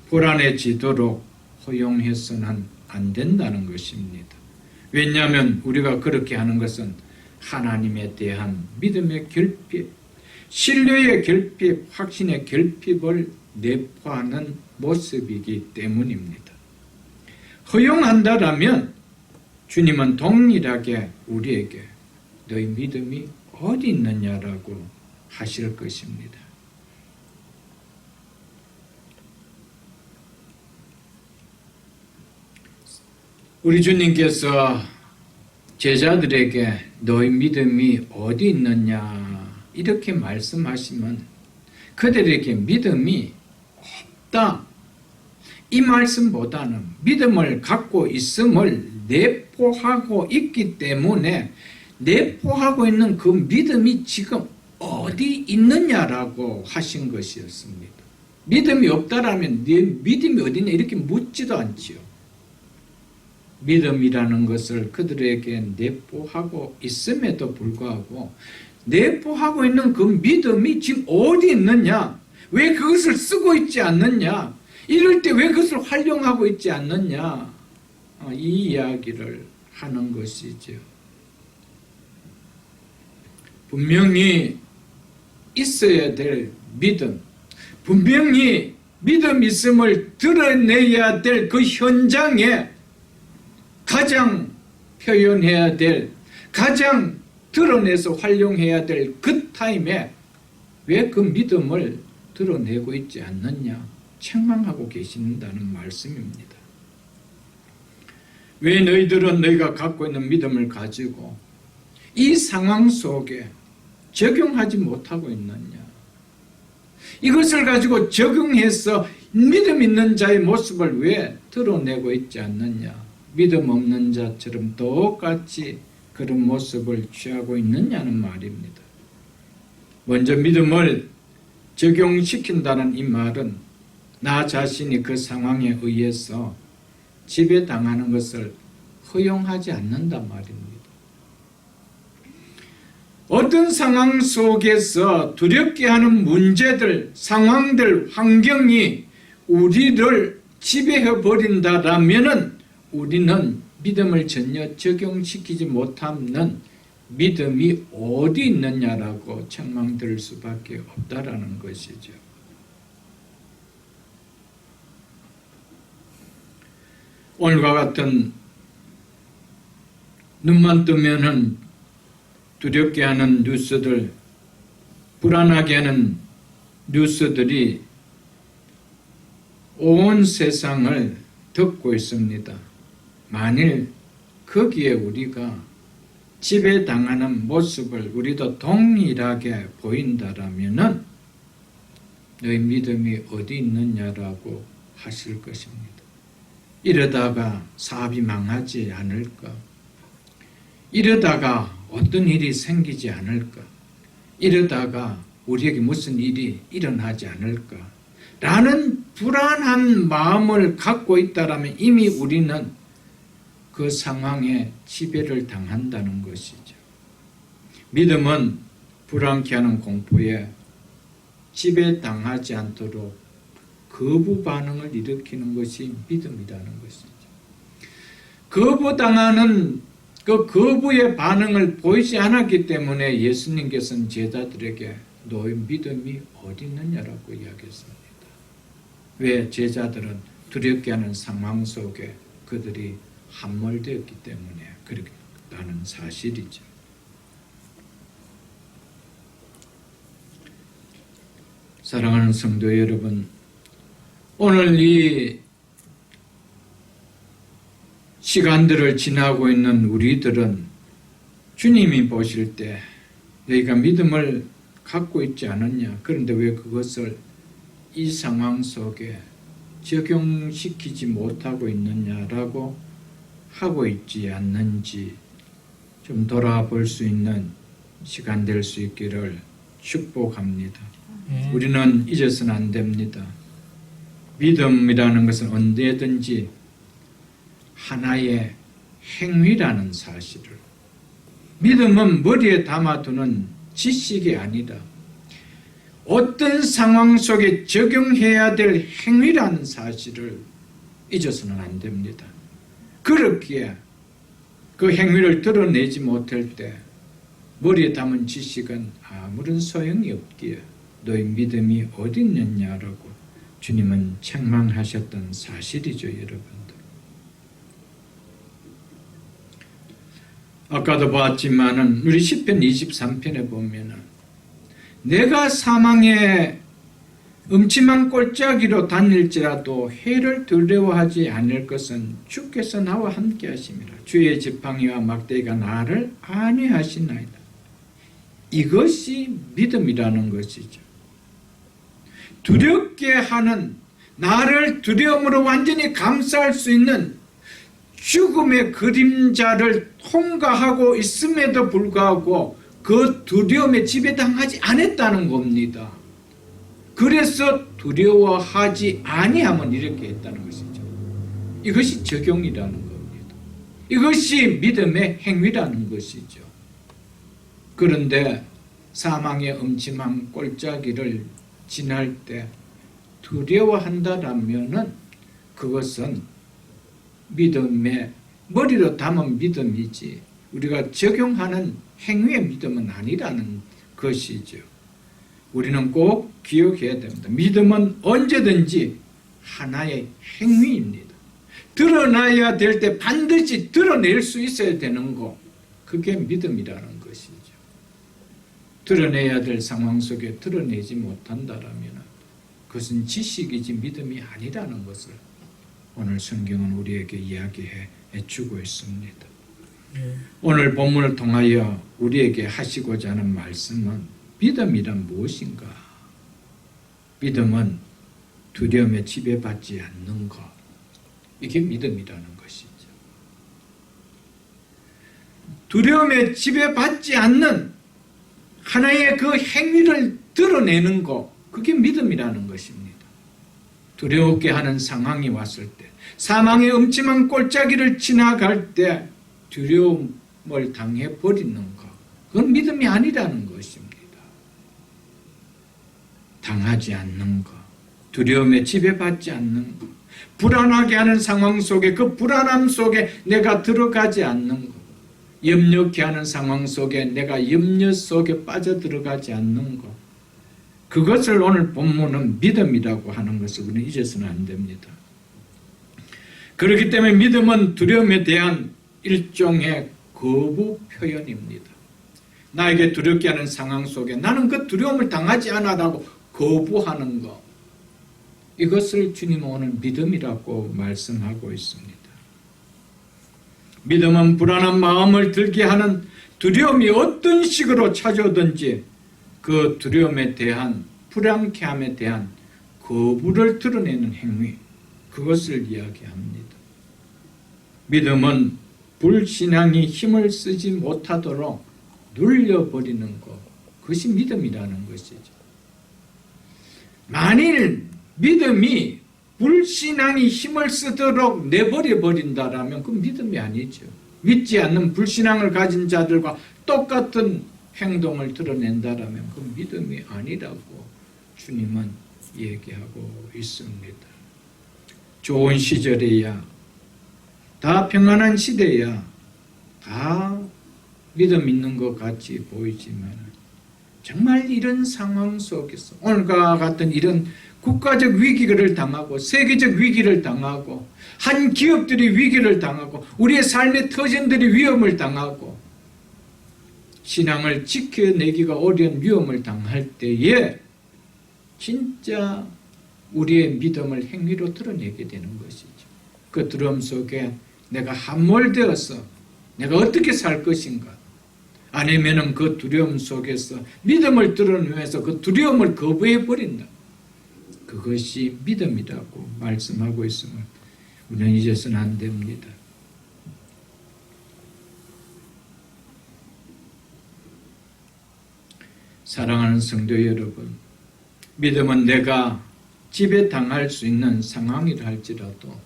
불안해지도록 허용해서는 안 된다는 것입니다. 왜냐하면 우리가 그렇게 하는 것은 하나님에 대한 믿음의 결핍, 신뢰의 결핍, 확신의 결핍을 내포하는 모습이기 때문입니다. 허용한다라면 주님은 동일하게 우리에게 너희 믿음이 어디 있느냐라고 하실 것입니다. 우리 주님께서 제자들에게 너희 믿음이 어디 있느냐 이렇게 말씀하시면 그들에게 믿음이 없다. 이 말씀보다는 믿음을 갖고 있음을 내포하고 있기 때문에 내포하고 있는 그 믿음이 지금 어디 있느냐라고 하신 것이었습니다. 믿음이 없다라면 네 믿음이 어디냐 이렇게 묻지도 않지요. 믿음이라는 것을 그들에게 내포하고 있음에도 불구하고 내포하고 있는 그 믿음이 지금 어디 있느냐? 왜 그것을 쓰고 있지 않느냐? 이럴 때 왜 그것을 활용하고 있지 않느냐? 이 이야기를 하는 것이죠. 분명히 있어야 될 믿음, 분명히 믿음 있음을 드러내야 될 그 현장에 가장 표현해야 될, 가장 드러내서 활용해야 될 그 타임에 왜 그 믿음을 드러내고 있지 않느냐 책망하고 계신다는 말씀입니다. 왜 너희들은 너희가 갖고 있는 믿음을 가지고 이 상황 속에 적용하지 못하고 있느냐? 이것을 가지고 적용해서 믿음 있는 자의 모습을 왜 드러내고 있지 않느냐? 믿음 없는 자처럼 똑같이 그런 모습을 취하고 있느냐는 말입니다. 먼저 믿음을 적용시킨다는 이 말은 나 자신이 그 상황에 의해서 지배당하는 것을 허용하지 않는단 말입니다. 어떤 상황 속에서 두렵게 하는 문제들, 상황들, 환경이 우리를 지배해 버린다라면은 우리는 믿음을 전혀 적용시키지 못하는 믿음이 어디 있느냐라고 책망될 수밖에 없다라는 것이죠. 오늘과 같은 눈만 뜨면은 두렵게 하는 뉴스들, 불안하게 하는 뉴스들이 온 세상을 덮고 있습니다. 만일 거기에 우리가 지배당하는 모습을 우리도 동일하게 보인다라면은 너희 믿음이 어디 있느냐라고 하실 것입니다. 이러다가 사업이 망하지 않을까? 이러다가 어떤 일이 생기지 않을까? 이러다가 우리에게 무슨 일이 일어나지 않을까? 라는 불안한 마음을 갖고 있다라면 이미 우리는 그 상황에 지배를 당한다는 것이죠. 믿음은 불안케 하는 공포에 지배당하지 않도록 거부 반응을 일으키는 것이 믿음이라는 것이죠. 거부당하는 그 거부의 반응을 보이지 않았기 때문에 예수님께서는 제자들에게 너희 믿음이 어디 있느냐라고 이야기했습니다. 왜? 제자들은 두렵게 하는 상황 속에 그들이 함몰되었기 때문에 그렇다는 사실이죠. 사랑하는 성도 여러분, 오늘 이 시간들을 지나고 있는 우리들은 주님이 보실 때 너희가 믿음을 갖고 있지 않았냐? 그런데 왜 그것을 이 상황 속에 적용시키지 못하고 있느냐라고 하고 있지 않는지 좀 돌아볼 수 있는 시간 될 수 있기를 축복합니다. 우리는 잊어서는 안 됩니다. 믿음이라는 것은 언제든지 하나의 행위라는 사실을, 믿음은 머리에 담아두는 지식이 아니라 어떤 상황 속에 적용해야 될 행위라는 사실을 잊어서는 안 됩니다. 그렇기에 그 행위를 드러내지 못할 때 머리에 담은 지식은 아무런 소용이 없기에 너희 믿음이 어디 있느냐라고 주님은 책망하셨던 사실이죠, 여러분들. 아까도 봤지만은 우리 시편 23편에 보면은 내가 사망의 음침한 골짜기로 다닐지라도 해를 두려워하지 않을 것은 주께서 나와 함께 하심이라. 주의 지팡이와 막대기가 나를 안위하시나이다. 이것이 믿음이라는 것이죠. 두렵게 하는, 나를 두려움으로 완전히 감싸할 수 있는 죽음의 그림자를 통과하고 있음에도 불구하고 그 두려움에 지배당하지 않았다는 겁니다. 그래서 두려워하지 아니하면 이렇게 했다는 것이죠. 이것이 적용이라는 겁니다. 이것이 믿음의 행위라는 것이죠. 그런데 사망의 음침한 골짜기를 지날 때 두려워한다라면은 그것은 믿음의 머리로 담은 믿음이지 우리가 적용하는 행위의 믿음은 아니라는 것이죠. 우리는 꼭 기억해야 됩니다. 믿음은 언제든지 하나의 행위입니다. 드러나야 될 때 반드시 드러낼 수 있어야 되는 거, 그게 믿음이라는 것이죠. 드러내야 될 상황 속에 드러내지 못한다라면 그것은 지식이지 믿음이 아니라는 것을 오늘 성경은 우리에게 이야기해 주고 있습니다. 오늘 본문을 통하여 우리에게 하시고자 하는 말씀은 믿음이란 무엇인가? 믿음은 두려움에 지배받지 않는 것, 이게 믿음이라는 것이죠. 두려움에 지배받지 않는 하나의 그 행위를 드러내는 것, 그게 믿음이라는 것입니다. 두려웠게 하는 상황이 왔을 때, 사망의 음침한 골짜기를 지나갈 때 두려움을 당해버리는 것, 그건 믿음이 아니라는 것입니다. 당하지 않는 것, 두려움에 지배받지 않는 것, 불안하게 하는 상황 속에 그 불안함 속에 내가 들어가지 않는 것, 염려케 하는 상황 속에 내가 염려 속에 빠져들어가지 않는 것, 그것을 오늘 본문은 믿음이라고 하는 것을 우리는 잊어서는 안 됩니다. 그렇기 때문에 믿음은 두려움에 대한 일종의 거부 표현입니다. 나에게 두렵게 하는 상황 속에 나는 그 두려움을 당하지 않아라고 거부하는 것, 이것을 주님은 오늘 믿음이라고 말씀하고 있습니다. 믿음은 불안한 마음을 들게 하는 두려움이 어떤 식으로 찾아오든지 그 두려움에 대한 불안케함에 대한 거부를 드러내는 행위, 그것을 이야기합니다. 믿음은 불신앙이 힘을 쓰지 못하도록 눌려버리는 것, 그것이 믿음이라는 것이죠. 만일 믿음이 불신앙이 힘을 쓰도록 내버려 버린다라면 그건 믿음이 아니죠. 믿지 않는 불신앙을 가진 자들과 똑같은 행동을 드러낸다라면 그건 믿음이 아니라고 주님은 얘기하고 있습니다. 좋은 시절에야, 다 평안한 시대야 다 믿음 있는 것 같이 보이지만 정말 이런 상황 속에서 오늘과 같은 이런 국가적 위기를 당하고 세계적 위기를 당하고 한 기업들이 위기를 당하고 우리의 삶의 터전들이 위험을 당하고 신앙을 지켜내기가 어려운 위험을 당할 때에 진짜 우리의 믿음을 행위로 드러내게 되는 것이죠. 그 두려움 속에 내가 함몰되어서 내가 어떻게 살 것인가, 아니면은 그 두려움 속에서 믿음을 드러내면서 그 두려움을 거부해버린다. 그것이 믿음이라고 말씀하고 있음을 우리는 잊어서는 안 됩니다. 사랑하는 성도 여러분, 믿음은 내가 지배당할 수 있는 상황이라 할지라도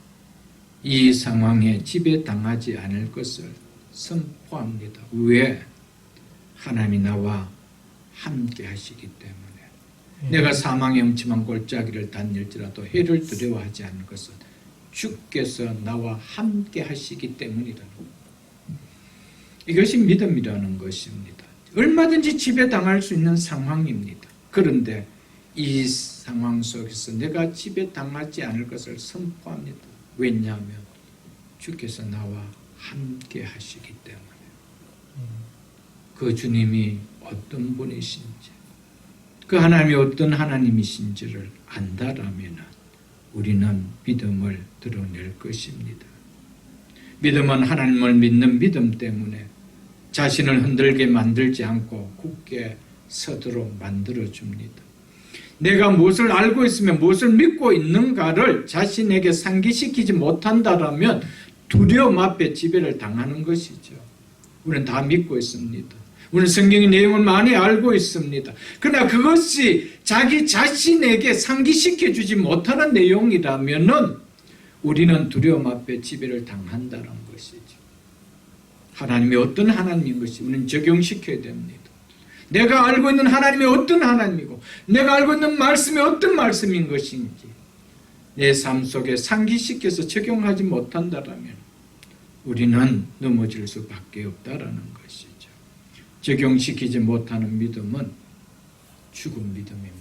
이 상황에 지배당하지 않을 것을 선포합니다. 왜? 하나님이 나와 함께 하시기 때문에. 내가 사망의 음침한 골짜기를 다닐지라도 해를 두려워하지 않을 것은 주께서 나와 함께 하시기 때문이라는 것. 이것이 믿음이라는 것입니다. 얼마든지 지배당할 수 있는 상황입니다. 그런데 이 상황 속에서 내가 지배당하지 않을 것을 선포합니다. 왜냐하면 주께서 나와 함께 하시기 때문에. 그 주님이 어떤 분이신지, 그 하나님이 어떤 하나님이신지를 안다라면 우리는 믿음을 드러낼 것입니다. 믿음은 하나님을 믿는 믿음 때문에 자신을 흔들게 만들지 않고 굳게 서도록 만들어줍니다. 내가 무엇을 알고 있으면 무엇을 믿고 있는가를 자신에게 상기시키지 못한다라면 두려움 앞에 지배를 당하는 것이죠. 우리는 다 믿고 있습니다. 우리는 성경의 내용을 많이 알고 있습니다. 그러나 그것이 자기 자신에게 상기시켜 주지 못하는 내용이라면 우리는 두려움 앞에 지배를 당한다는 것이죠. 하나님이 어떤 하나님인 것이 우리는 적용시켜야 됩니다. 내가 알고 있는 하나님이 어떤 하나님이고 내가 알고 있는 말씀이 어떤 말씀인 것인지 내 삶 속에 상기시켜서 적용하지 못한다면 우리는 넘어질 수밖에 없다라는 것이죠. 적용시키지 못하는 믿음은 죽은 믿음입니다.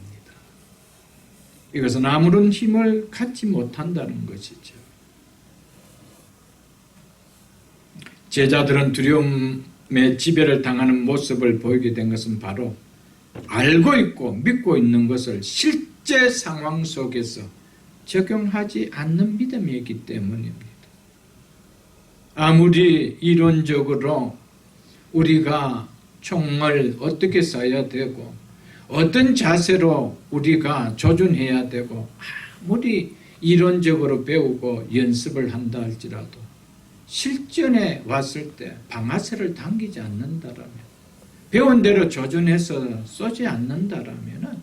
이것은 아무런 힘을 갖지 못한다는 것이죠. 제자들은 두려움에 지배를 당하는 모습을 보이게 된 것은 바로 알고 있고 믿고 있는 것을 실제 상황 속에서 적용하지 않는 믿음이기 때문입니다. 아무리 이론적으로 우리가 총을 어떻게 쏴야 되고 어떤 자세로 우리가 조준해야 되고 아무리 이론적으로 배우고 연습을 한다 할지라도 실전에 왔을 때 방아쇠를 당기지 않는다라면 배운 대로 조준해서 쏘지 않는다라면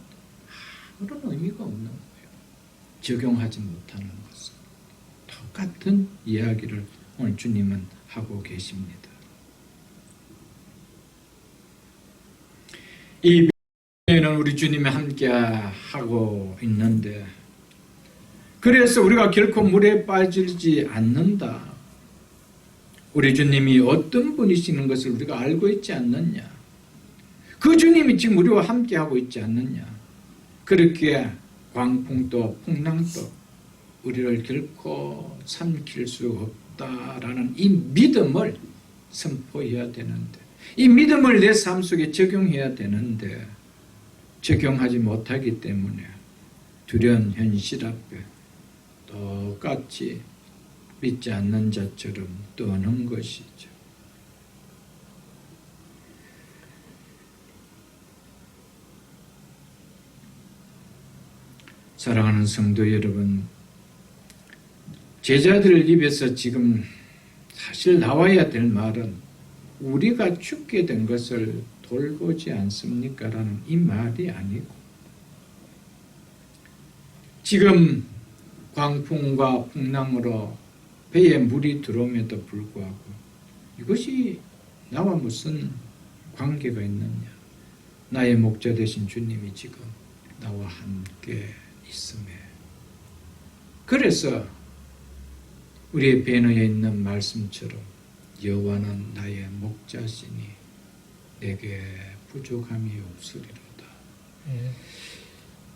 아무런 의미가 없는 거예요. 적용하지 못하는 것은. 똑같은 이야기를 오늘 주님은 하고 계십니다. 이 는 우리 주님이 함께 하고 있는데 그래서 우리가 결코 물에 빠지지 않는다. 우리 주님이 어떤 분이시는 것을 우리가 알고 있지 않느냐. 그 주님이 지금 우리와 함께 하고 있지 않느냐. 그렇게 광풍도 풍랑도 우리를 결코 삼킬 수 없다라는 이 믿음을 선포해야 되는데 이 믿음을 내 삶 속에 적용해야 되는데 적용하지 못하기 때문에 두려운 현실 앞에 똑같이 믿지 않는 자처럼 떠는 것이죠. 사랑하는 성도 여러분, 제자들 입에서 지금 사실 나와야 될 말은 우리가 죽게 된 것을 돌보지 않습니까? 라는 이 말이 아니고 지금 광풍과 풍랑으로 배에 물이 들어옴에도 불구하고 이것이 나와 무슨 관계가 있느냐. 나의 목자 되신 주님이 지금 나와 함께 있음에 그래서 우리의 배너에 있는 말씀처럼 여호와는 나의 목자시니 내게 부족함이 없으리로다.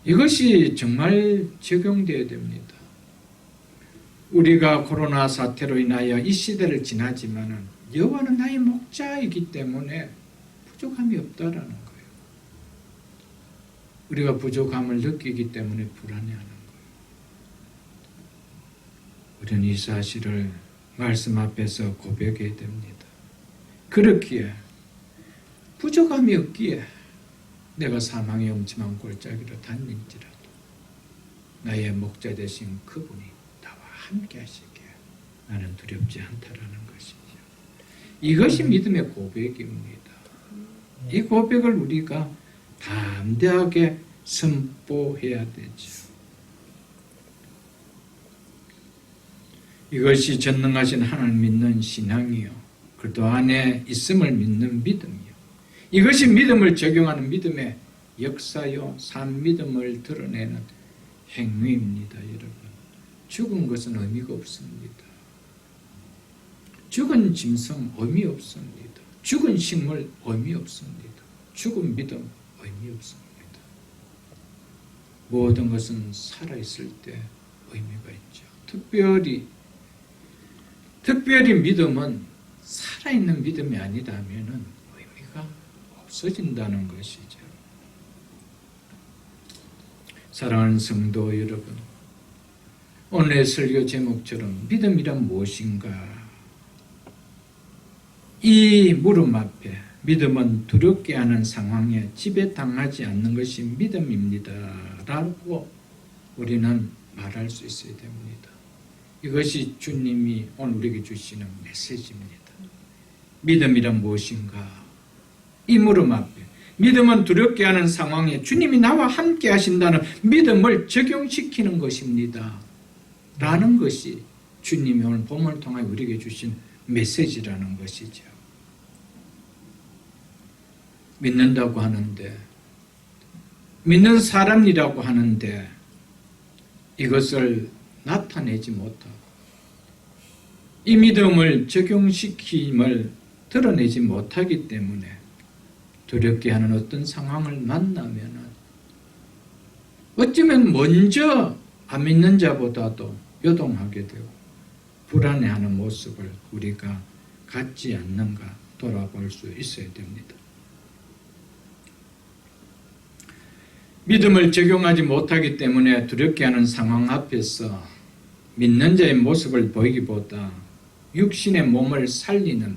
이것이 정말 적용되어야 됩니다. 우리가 코로나 사태로 인하여 이 시대를 지나지만은 여호와는 나의 목자이기 때문에 부족함이 없다라는 거예요. 우리가 부족함을 느끼기 때문에 불안해하는 거예요. 우리는 이 사실을 말씀 앞에서 고백해야 됩니다. 그렇기에 부족함이 없기에 내가 사망의 엄침한 골짜기로 다닐지라도 나의 목자 되신 그분이 나와 함께 하시기에 나는 두렵지 않다라는 것이죠. 이것이 믿음의 고백입니다. 이 고백을 우리가 담대하게 선포해야 되죠. 이것이 전능하신 하나님을 믿는 신앙이요. 그도 안에 있음을 믿는 믿음이요. 이것이 믿음을 적용하는 믿음의 역사요. 산 믿음을 드러내는 행위입니다. 여러분. 죽은 것은 의미가 없습니다. 죽은 짐승 의미 없습니다. 죽은 식물 의미 없습니다. 죽은 믿음 의미 없습니다. 모든 것은 살아있을 때 의미가 있죠. 특별히 믿음은 살아있는 믿음이 아니라면 의미가 없어진다는 것이죠. 사랑하는 성도 여러분, 오늘의 설교 제목처럼 믿음이란 무엇인가? 이 물음 앞에 믿음은 두렵게 하는 상황에 지배당하지 않는 것이 믿음입니다. 라고 우리는 말할 수 있어야 됩니다. 이것이 주님이 오늘 우리에게 주시는 메시지입니다. 믿음이란 무엇인가? 이 물음 앞에 믿음은 두렵게 하는 상황에 주님이 나와 함께 하신다는 믿음을 적용시키는 것입니다. 라는 것이 주님이 오늘 본문을 통해 우리에게 주신 메시지라는 것이죠. 믿는다고 하는데, 믿는 사람이라고 하는데 이것을 나타내지 못하고 이 믿음을 적용시킴을 드러내지 못하기 때문에 두렵게 하는 어떤 상황을 만나면 어쩌면 먼저 안 믿는 자보다도 요동하게 되고 불안해하는 모습을 우리가 갖지 않는가 돌아볼 수 있어야 됩니다. 믿음을 적용하지 못하기 때문에 두렵게 하는 상황 앞에서 믿는 자의 모습을 보이기보다 육신의 몸을 살리는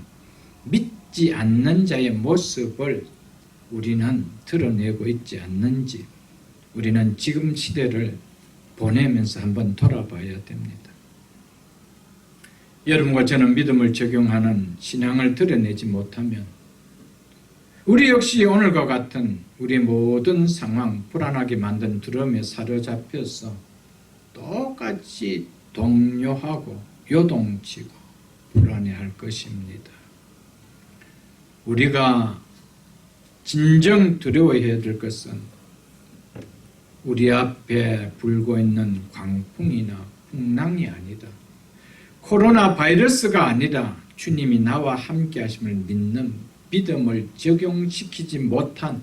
믿지 않는 자의 모습을 우리는 드러내고 있지 않는지 우리는 지금 시대를 보내면서 한번 돌아봐야 됩니다. 여러분과 저는 믿음을 적용하는 신앙을 드러내지 못하면 우리 역시 오늘과 같은 우리의 모든 상황, 불안하게 만든 두려움에 사로잡혀서 똑같이 동요하고 요동치고 불안해할 것입니다. 우리가 진정 두려워해야 될 것은 우리 앞에 불고 있는 광풍이나 풍랑이 아니다. 코로나 바이러스가 아니라 주님이 나와 함께 하심을 믿는 믿음을 적용시키지 못한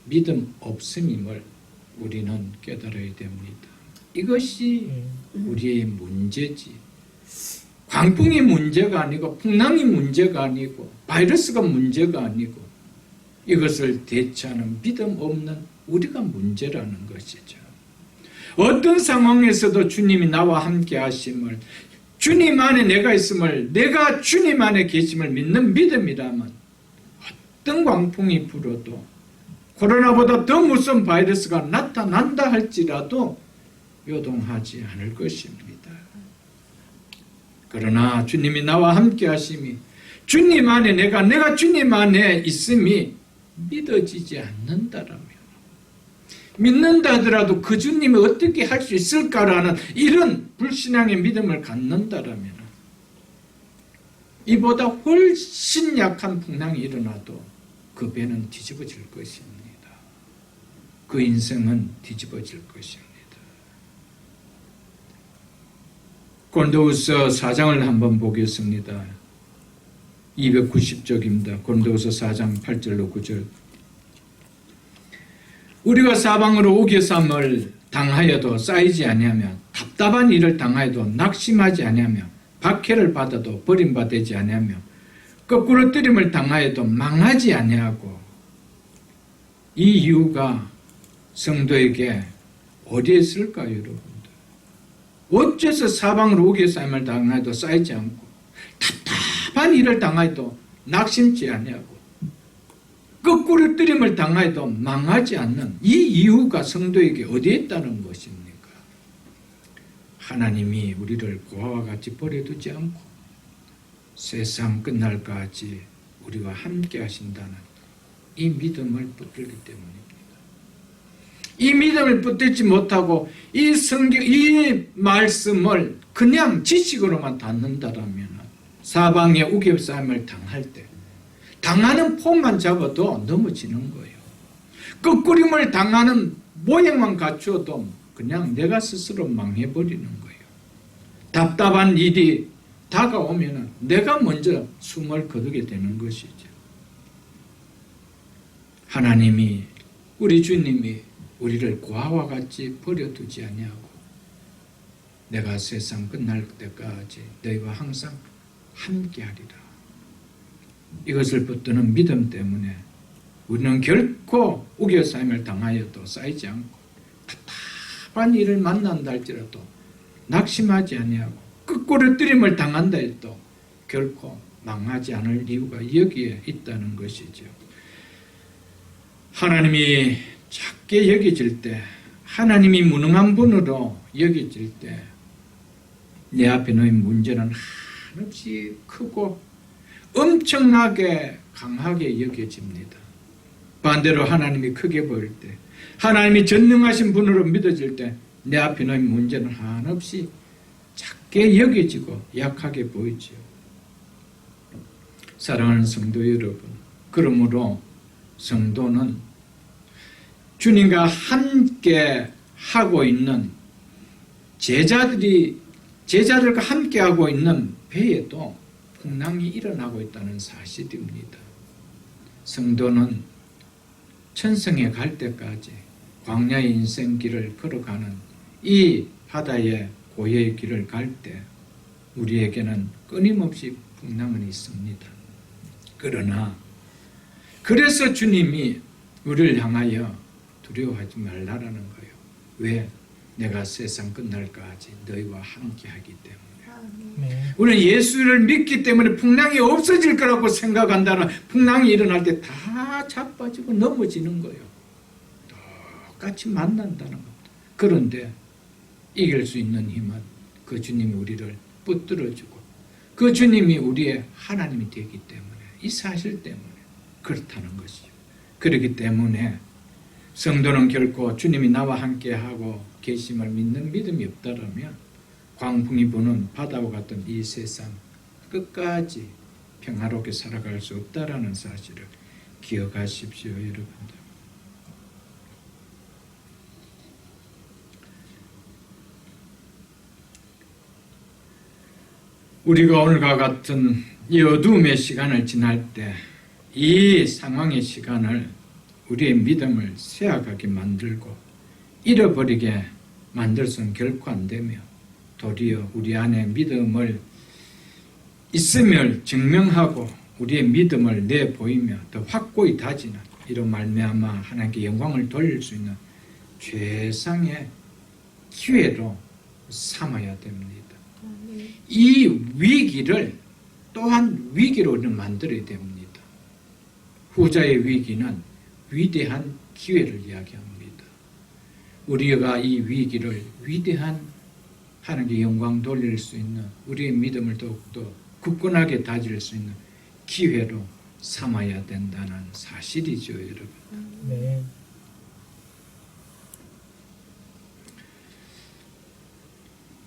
믿음 없음임을 우리는 깨달아야 됩니다. 이것이 우리의 문제지. 광풍이 문제가 아니고 풍랑이 문제가 아니고 바이러스가 문제가 아니고 이것을 대처하는 믿음 없는 우리가 문제라는 것이죠. 어떤 상황에서도 주님이 나와 함께 하심을 주님 안에 내가 있음을 내가 주님 안에 계심을 믿는 믿음이라면 어떤 광풍이 불어도 코로나보다 더 무서운 바이러스가 나타난다 할지라도 요동하지 않을 것입니다. 그러나 주님이 나와 함께 하심이 주님 안에 내가 주님 안에 있음이 믿어지지 않는다라면 믿는다 하더라도 그 주님이 어떻게 할 수 있을까라는 이런 불신앙의 믿음을 갖는다라면 이보다 훨씬 약한 풍랑이 일어나도 그 배는 뒤집어질 것입니다. 그 인생은 뒤집어질 것입니다. 고린도후서 4장을 한번 보겠습니다. 290쪽입니다. 고린도후서 4장 8절로 9절. 우리가 사방으로 우겨쌈을 당하여도 쌓이지 아니하며 답답한 일을 당하여도 낙심하지 아니하며 박해를 받아도 버림받지 아니하며 거꾸로 뜨림을 당하여도 망하지 아니하고 이 이유가 성도에게 어디에 있을까요, 여러분들? 어째서 사방으로 우겨쌈을 당하여도 쌓이지 않고 답답한 일을 당하여도 낙심치 아니하고 거꾸로 뜨림을 당하여도 망하지 않는 이 이유가 성도에게 어디에 있다는 것입니까? 하나님이 우리를 고아와 같이 버려두지 않고 세상 끝날까지 우리와 함께 하신다는 이 믿음을 붙들기 때문입니다. 이 믿음을 붙들지 못하고 이 성경, 이 말씀을 그냥 지식으로만 듣는다라면 사방에 우겨쌈을 당할 때 당하는 폼만 잡아도 넘어지는 거예요. 거꾸림을 당하는 모양만 갖추어도 그냥 내가 스스로 망해버리는 거예요. 답답한 일이 다가오면 내가 먼저 숨을 거두게 되는 것이죠. 하나님이 우리 주님이 우리를 고아와 같이 버려두지 아니하고 내가 세상 끝날 때까지 너희와 항상 함께하리라. 이것을 붙드는 믿음 때문에 우리는 결코 우겨쌈을 당하여도 쌓이지 않고 답답한 일을 만난다 할지라도 낙심하지 아니하고 거꾸로 뜨림을 당한다 해도 결코 망하지 않을 이유가 여기에 있다는 것이죠. 하나님이 작게 여겨질 때 하나님이 무능한 분으로 여겨질 때 내 앞에 놓인 문제는 한없이 크고 엄청나게 강하게 여겨집니다. 반대로 하나님이 크게 보일 때 하나님이 전능하신 분으로 믿어질 때 내 앞에 놓인 문제는 한없이 작게 여겨지고 약하게 보이죠. 사랑하는 성도 여러분, 그러므로 성도는 주님과 함께 하고 있는 제자들과 함께 하고 있는 배에도 풍랑이 일어나고 있다는 사실입니다. 성도는 천성에 갈 때까지 광야의 인생길을 걸어가는 이 바다의 고해의 길을 갈 때 우리에게는 끊임없이 풍랑은 있습니다. 그러나 그래서 주님이 우리를 향하여 두려워하지 말라라는 거예요. 왜? 내가 세상 끝날까지 너희와 함께하기 때문에. 우리는 예수를 믿기 때문에 풍랑이 없어질 거라고 생각한다는, 풍랑이 일어날 때 다 자빠지고 넘어지는 거예요. 똑같이 만난다는 겁니다. 그런데 이길 수 있는 힘은 그 주님이 우리를 붙들어주고 그 주님이 우리의 하나님이 되기 때문에, 이 사실 때문에 그렇다는 것이죠. 그렇기 때문에 성도는 결코 주님이 나와 함께하고 계심을 믿는 믿음이 없다라면 광풍이 부는 바다와 같은 이 세상 끝까지 평화롭게 살아갈 수 없다라는 사실을 기억하십시오, 여러분들. 우리가 오늘과 같은 이 어두움의 시간을 지날 때 이 상황의 시간을 우리의 믿음을 쇠약하게 만들고 잃어버리게 만들 수는 결코 안 되며, 도리어 우리 안에 믿음을 있음을 증명하고 우리의 믿음을 내보이며 더 확고히 다지는 이런 말미암아 하나님께 영광을 돌릴 수 있는 최상의 기회로 삼아야 됩니다. 이 위기를 또한 위기로 만들어야 됩니다. 후자의 위기는 위대한 기회를 이야기합니다. 우리가 이 위기를 위대한 하나님께 영광 돌릴 수 있는, 우리의 믿음을 더욱더 굳건하게 다질 수 있는 기회로 삼아야 된다는 사실이죠, 여러분. 네.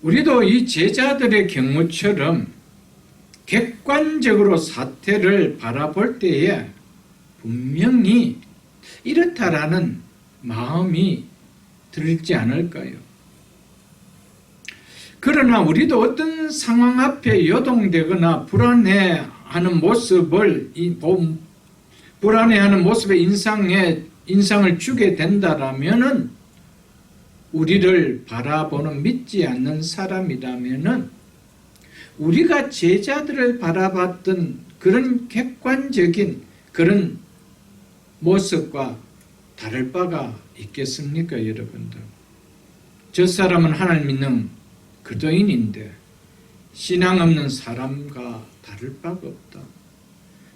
우리도 이 제자들의 경우처럼 객관적으로 사태를 바라볼 때에 분명히 이렇다라는 마음이 들지 않을까요? 그러나 우리도 어떤 상황 앞에 요동되거나 불안해하는 모습을, 불안해하는 모습의 인상을 주게 된다라면은, 우리를 바라보는 믿지 않는 사람이라면은 우리가 제자들을 바라봤던 그런 객관적인 그런 모습과 다를 바가 있겠습니까, 여러분들? 저 사람은 하나님 믿는 그리스도인인데 신앙 없는 사람과 다를 바가 없다.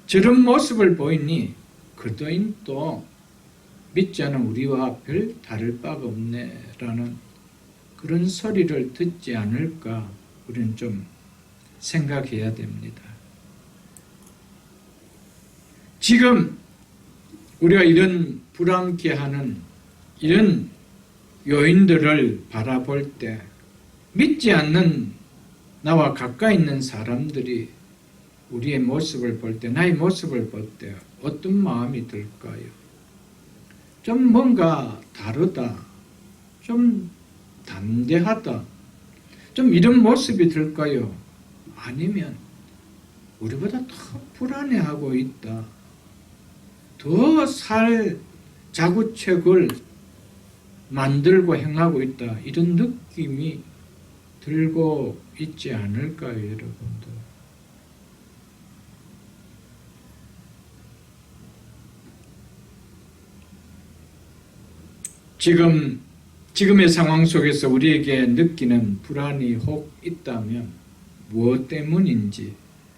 저런 모습을 보이니 그리스도인도 믿지 않은 우리와 별 다를 바가 없네라는 그런 소리를 듣지 않을까, 우리는 좀 생각해야 됩니다. 지금 우리가 이런 불안케 하는 이런 요인들을 바라볼 때 믿지 않는 나와 가까이 있는 사람들이 우리의 모습을 볼 때, 나의 모습을 볼 때 어떤 마음이 들까요? 좀 뭔가 다르다, 좀 담대하다, 좀 이런 모습이 들까요? 아니면 우리보다 더 불안해하고 있다, 더 살 자구책을 만들고 행하고 있다, 이런 느낌이 들고 있지 않을까요, 여러분들? 지금의 상황 속에서 우리에게 느끼는 불안이 혹 있다면 무엇 때문인지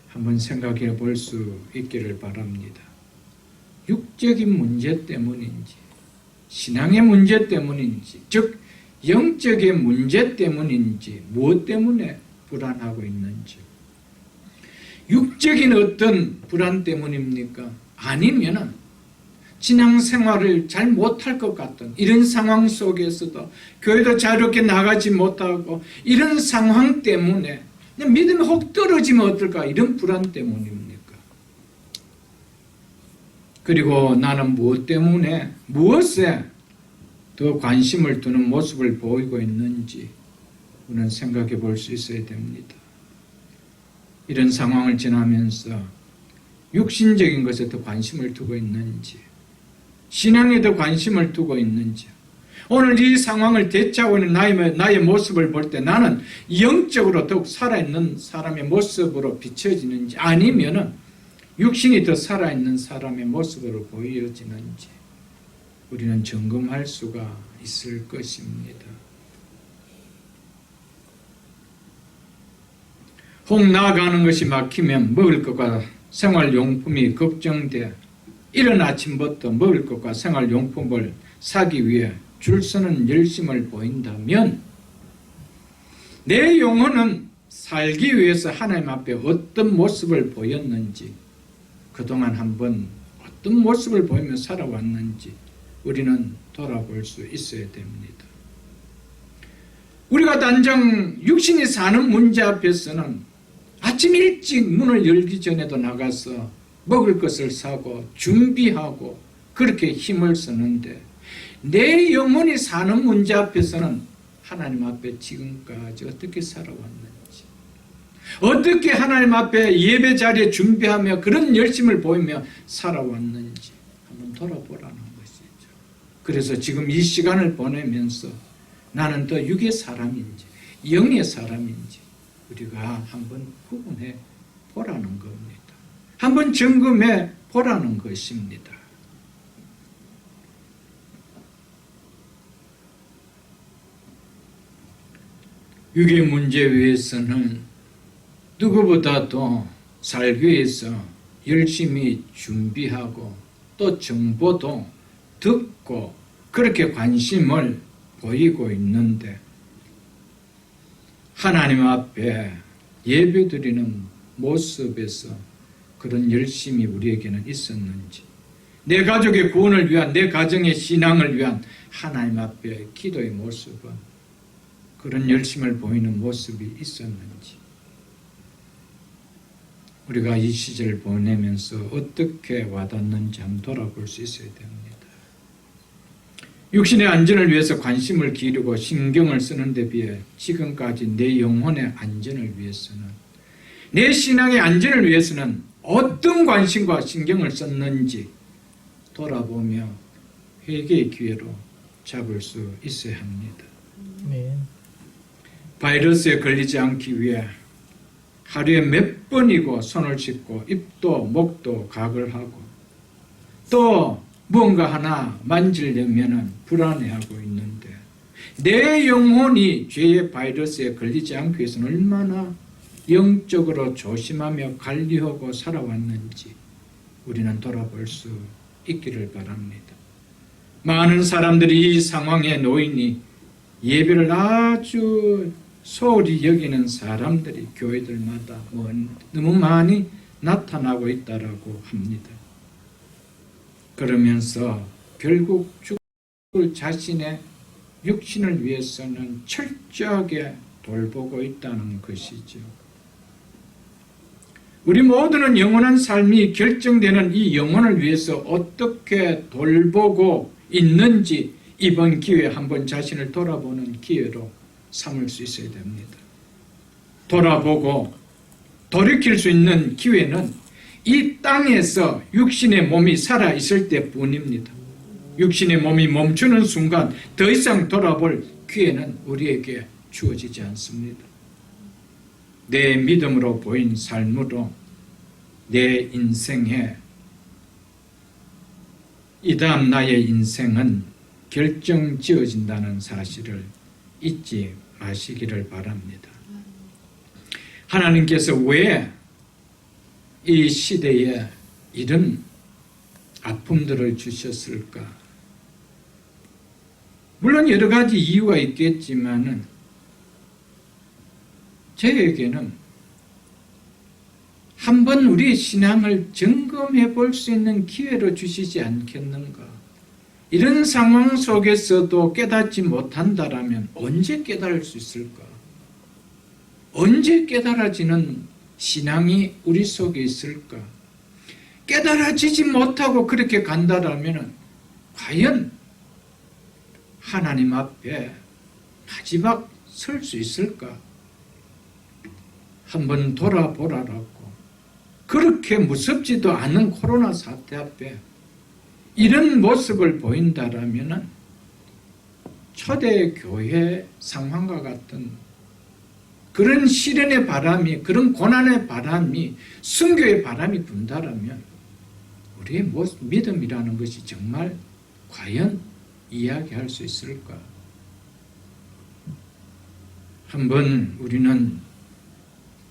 한번 생각해 볼 수 있기를 바랍니다. 육적인 문제 때문인지, 신앙의 문제 때문인지, 즉 영적인 문제 때문인지, 무엇 때문에 불안하고 있는지. 육적인 어떤 불안 때문입니까? 아니면은 신앙생활을 잘 못할 것 같은 이런 상황 속에서도 교회도 자유롭게 나가지 못하고 이런 상황 때문에 믿음이 혹 떨어지면 어떨까, 이런 불안 때문입니까? 그리고 나는 무엇 때문에, 무엇에 더 관심을 두는 모습을 보이고 있는지 우리는 생각해 볼 수 있어야 됩니다. 이런 상황을 지나면서 육신적인 것에 더 관심을 두고 있는지, 신앙에 더 관심을 두고 있는지, 오늘 이 상황을 대처하고 있는 나의 모습을 볼 때 나는 영적으로 더욱 살아있는 사람의 모습으로 비춰지는지, 아니면은 육신이 더 살아있는 사람의 모습으로 보여지는지 우리는 점검할 수가 있을 것입니다. 혹 나아가는 것이 막히면 먹을 것과 생활용품이 걱정돼 이른 아침부터 먹을 것과 생활용품을 사기 위해 줄 서는 열심을 보인다면 내 영혼은 살기 위해서 하나님 앞에 어떤 모습을 보였는지, 그동안 한번 어떤 모습을 보이며 살아왔는지 우리는 돌아볼 수 있어야 됩니다. 우리가 단정 육신이 사는 문제 앞에서는 아침 일찍 문을 열기 전에도 나가서 먹을 것을 사고 준비하고 그렇게 힘을 쓰는데, 내 영혼이 사는 문제 앞에서는 하나님 앞에 지금까지 어떻게 살아왔는지, 어떻게 하나님 앞에 예배 자리에 준비하며 그런 열심을 보이며 살아왔는지 한번 돌아보라는 것이죠. 그래서 지금 이 시간을 보내면서 나는 더 육의 사람인지 영의 사람인지 우리가 한번 구분해 보라는 겁니다. 한번 점검해 보라는 것입니다. 육의 문제 위해서는 누구보다도 살기 위해서 열심히 준비하고 또 정보도 듣고 그렇게 관심을 보이고 있는데, 하나님 앞에 예배드리는 모습에서 그런 열심이 우리에게는 있었는지, 내 가족의 구원을 위한, 내 가정의 신앙을 위한 하나님 앞에 기도의 모습은 그런 열심을 보이는 모습이 있었는지, 우리가 이 시절을 보내면서 어떻게 와닿는지 한번 돌아볼 수 있어야 됩니다. 육신의 안전을 위해서 관심을 기울이고 신경을 쓰는 데 비해 지금까지 내 영혼의 안전을 위해서는, 내 신앙의 안전을 위해서는 어떤 관심과 신경을 썼는지 돌아보며 회개의 기회로 잡을 수 있어야 합니다. 네. 바이러스에 걸리지 않기 위해 하루에 몇 번이고 손을 씻고 입도 목도 가글하고 또 뭔가 하나 만지려면 불안해하고 있는데, 내 영혼이 죄의 바이러스에 걸리지 않기 위해서는 얼마나 영적으로 조심하며 관리하고 살아왔는지 우리는 돌아볼 수 있기를 바랍니다. 많은 사람들이 이 상황에 놓이니 예배를 아주 소홀히 여기는 사람들이 교회들마다 너무 많이 나타나고 있다라고 합니다. 그러면서 결국 죽을 자신의 육신을 위해서는 철저하게 돌보고 있다는 것이죠. 우리 모두는 영원한 삶이 결정되는 이 영혼을 위해서 어떻게 돌보고 있는지 이번 기회에 한번 자신을 돌아보는 기회로 삼을 수 있어야 됩니다. 돌아보고 돌이킬 수 있는 기회는 이 땅에서 육신의 몸이 살아있을 때뿐입니다. 육신의 몸이 멈추는 순간 더 이상 돌아볼 기회는 우리에게 주어지지 않습니다. 내 믿음으로 보인 삶으로 내 인생에 이 다음 나의 인생은 결정지어진다는 사실을 잊지 마시기를 바랍니다. 하나님께서 왜 이 시대에 이런 아픔들을 주셨을까? 물론 여러 가지 이유가 있겠지만은 저에게는 한번 우리의 신앙을 점검해 볼 수 있는 기회로 주시지 않겠는가? 이런 상황 속에서도 깨닫지 못한다라면 언제 깨달을 수 있을까? 언제 깨달아지는 신앙이 우리 속에 있을까? 깨달아지지 못하고 그렇게 간다라면 과연 하나님 앞에 마지막 설 수 있을까? 한번 돌아보라라고. 그렇게 무섭지도 않은 코로나 사태 앞에 이런 모습을 보인다라면 초대교회 상황과 같은 그런 시련의 바람이, 그런 고난의 바람이, 순교의 바람이 분다라면 우리의 믿음이라는 것이 정말 과연 이야기할 수 있을까? 한번 우리는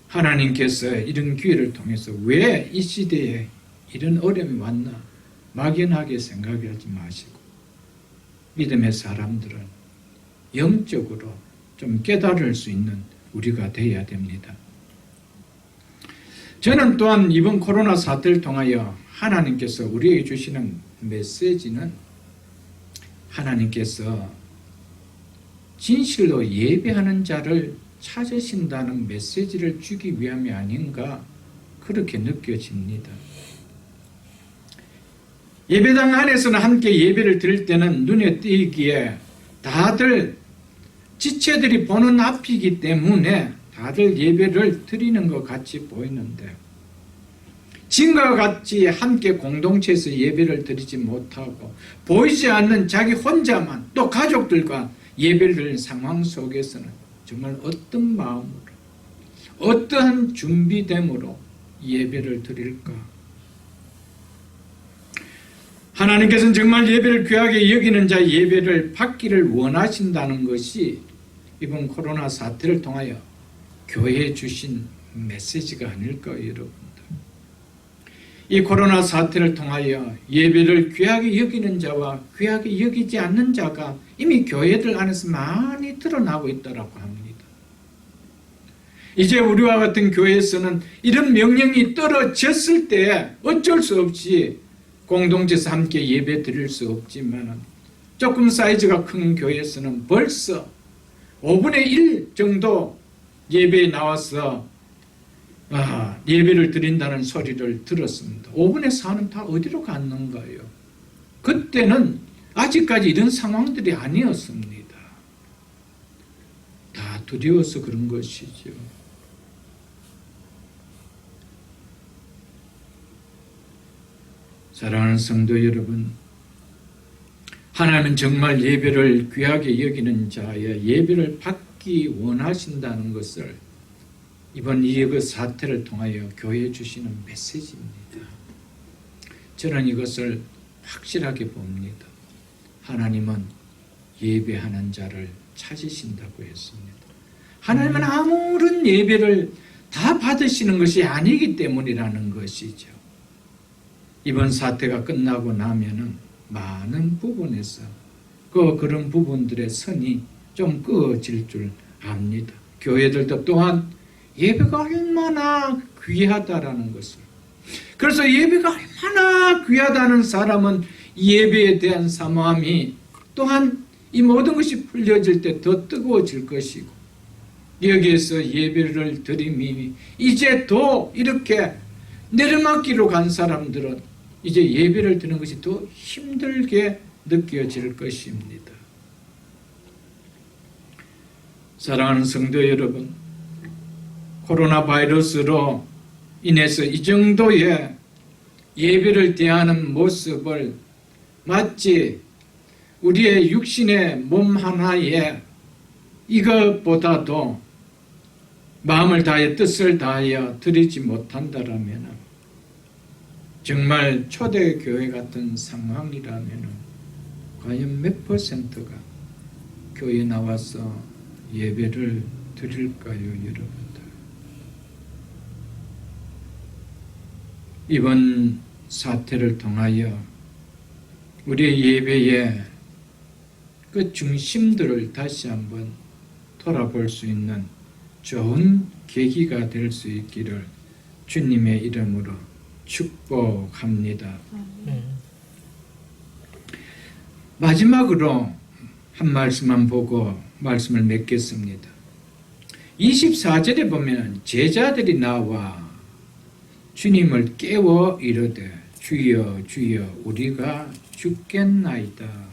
하나님께서 이런 기회를 통해서 왜 이 시대에 이런 어려움이 왔나 막연하게 생각하지 마시고 믿음의 사람들은 영적으로 좀 깨달을 수 있는 우리가 되어야 됩니다. 저는 또한 이번 코로나 사태를 통하여 하나님께서 우리에게 주시는 메시지는 하나님께서 진실로 예배하는 자를 찾으신다는 메시지를 주기 위함이 아닌가 그렇게 느껴집니다. 예배당 안에서는 함께 예배를 드릴 때는 눈에 띄기에 다들 지체들이 보는 앞이기 때문에 다들 예배를 드리는 것 같이 보이는데 지금과 같이 함께 공동체에서 예배를 드리지 못하고 보이지 않는 자기 혼자만 또 가족들과 예배를 드리는 상황 속에서는 정말 어떤 마음으로 어떠한 준비됨으로 예배를 드릴까? 하나님께서는 정말 예배를 귀하게 여기는 자의 예배를 받기를 원하신다는 것이 이번 코로나 사태를 통하여 교회에 주신 메시지가 아닐까요, 여러분들? 이 코로나 사태를 통하여 예배를 귀하게 여기는 자와 귀하게 여기지 않는 자가 이미 교회들 안에서 많이 드러나고 있다고 합니다. 이제 우리와 같은 교회에서는 이런 명령이 떨어졌을 때 어쩔 수 없이 공동체에서 함께 예배 드릴 수 없지만 조금 사이즈가 큰 교회에서는 벌써 5분의 1 정도 예배에 나와서 예배를 드린다는 소리를 들었습니다. 5분의 4는 다 어디로 갔는가요? 그때는 아직까지 이런 상황들이 아니었습니다. 다 두려워서 그런 것이죠. 사랑하는 성도 여러분, 하나님은 정말 예배를 귀하게 여기는 자의 예배를 받기 원하신다는 것을 이번 이 사태를 통하여 교회에 주시는 메시지입니다. 저는 이것을 확실하게 봅니다. 하나님은 예배하는 자를 찾으신다고 했습니다. 하나님은 아무런 예배를 다 받으시는 것이 아니기 때문이라는 것이죠. 이번 사태가 끝나고 나면은 많은 부분에서 그런 부분들의 선이 좀 끄어질 줄 압니다. 교회들도 또한 예배가 얼마나 귀하다라는 것을, 그래서 예배가 얼마나 귀하다는 사람은 예배에 대한 사모함이 또한 이 모든 것이 풀려질 때 더 뜨거워질 것이고, 여기에서 예배를 드림이 이제 더 이렇게 내려막기로 간 사람들은 이제 예배를 드리는 것이 더 힘들게 느껴질 것입니다. 사랑하는 성도 여러분, 코로나 바이러스로 인해서 이 정도의 예배를 대하는 모습을 마치 우리의 육신의 몸 하나에 이것보다도 마음을 다해 뜻을 다하여 드리지 못한다라면 정말 초대교회 같은 상황이라면 과연 몇 %가 교회에 나와서 예배를 드릴까요, 여러분들? 이번 사태를 통하여 우리의 예배의 그 중심들을 다시 한번 돌아볼 수 있는 좋은 계기가 될 수 있기를 주님의 이름으로 축복합니다. 마지막으로 한 말씀만 보고 말씀을 맺겠습니다. 24절에 보면 제자들이 나와 주님을 깨워 이르되 주여 주여 우리가 죽겠나이다.